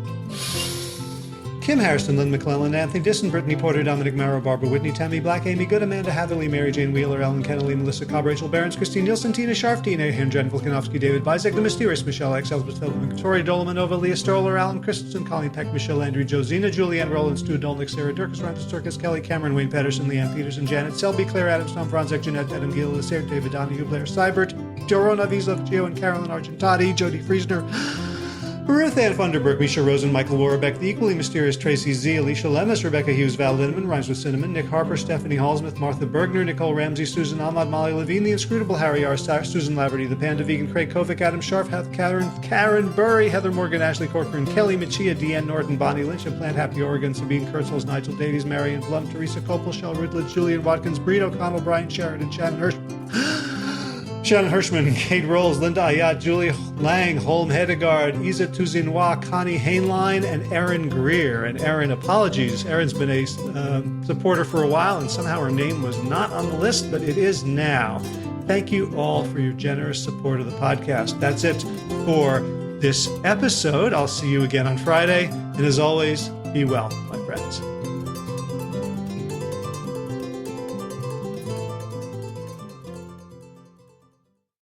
Kim Harrison, Lynn McClellan, Anthony Disson, Brittany Porter, Dominic Marrow, Barbara Whitney, Tammy Black, Amy Good, Amanda Hatherley, Mary Jane Wheeler, Ellen Kennelly, Melissa Cobb, Rachel Behrens, Christine Nielsen, Tina Scharf, Tina Ahern, Jen Volkanovsky, David Bizek, The Mysterious, Michelle X, Elizabeth Philip, Victoria Dolomanova, Leah Stoller, Alan Christensen, Colleen Peck, Michelle Andrew, Josina, Julianne Rowland, Stu Dolnick, Sarah Durkis, Ramses Turkis, Kelly Cameron, Wayne Pedersen, Leanne Peterson, Janet Selby, Claire Adams, Tom Franzek, Jeanette Adam Gila, Sarah David Donahue, Blair Seibert, Jorona Vizlov, Gio and Carolyn Argentati, Jody Friesner, Ruth Ann Funderburg, Misha Rosen, Michael Warbeck, the equally mysterious Tracy Z, Alicia Lemus, Rebecca Hughes, Val Lindemann, Rhymes with Cinnamon, Nick Harper, Stephanie Hallsmith, Martha Bergner, Nicole Ramsey, Susan Ahmad, Molly Levine, the inscrutable Harry R. Starr, Susan Laverty, the Panda Vegan, Craig Kovic, Adam Scharf, Karen Burry, Heather Morgan, Ashley Corcoran, Kelly Machia, Deanne Norton, Bonnie Lynch, and Plant Happy Oregon, Sabine Kurtzels, Nigel Davies, Marion Blum, Teresa Copel, Shell Ridlitz, Julian Watkins, Breed O'Connell, Brian Sheridan, Shannon Hirschman, Kate Rolls, Linda Ayat, Julie Lang, Holm Hedegaard, Isa Tuzinois, Connie Hainline, and Erin Greer. And Erin, apologies. Erin's been a supporter for a while, and somehow her name was not on the list, but it is now. Thank you all for your generous support of the podcast. That's it for this episode. I'll see you again on Friday. And as always, be well, my friends.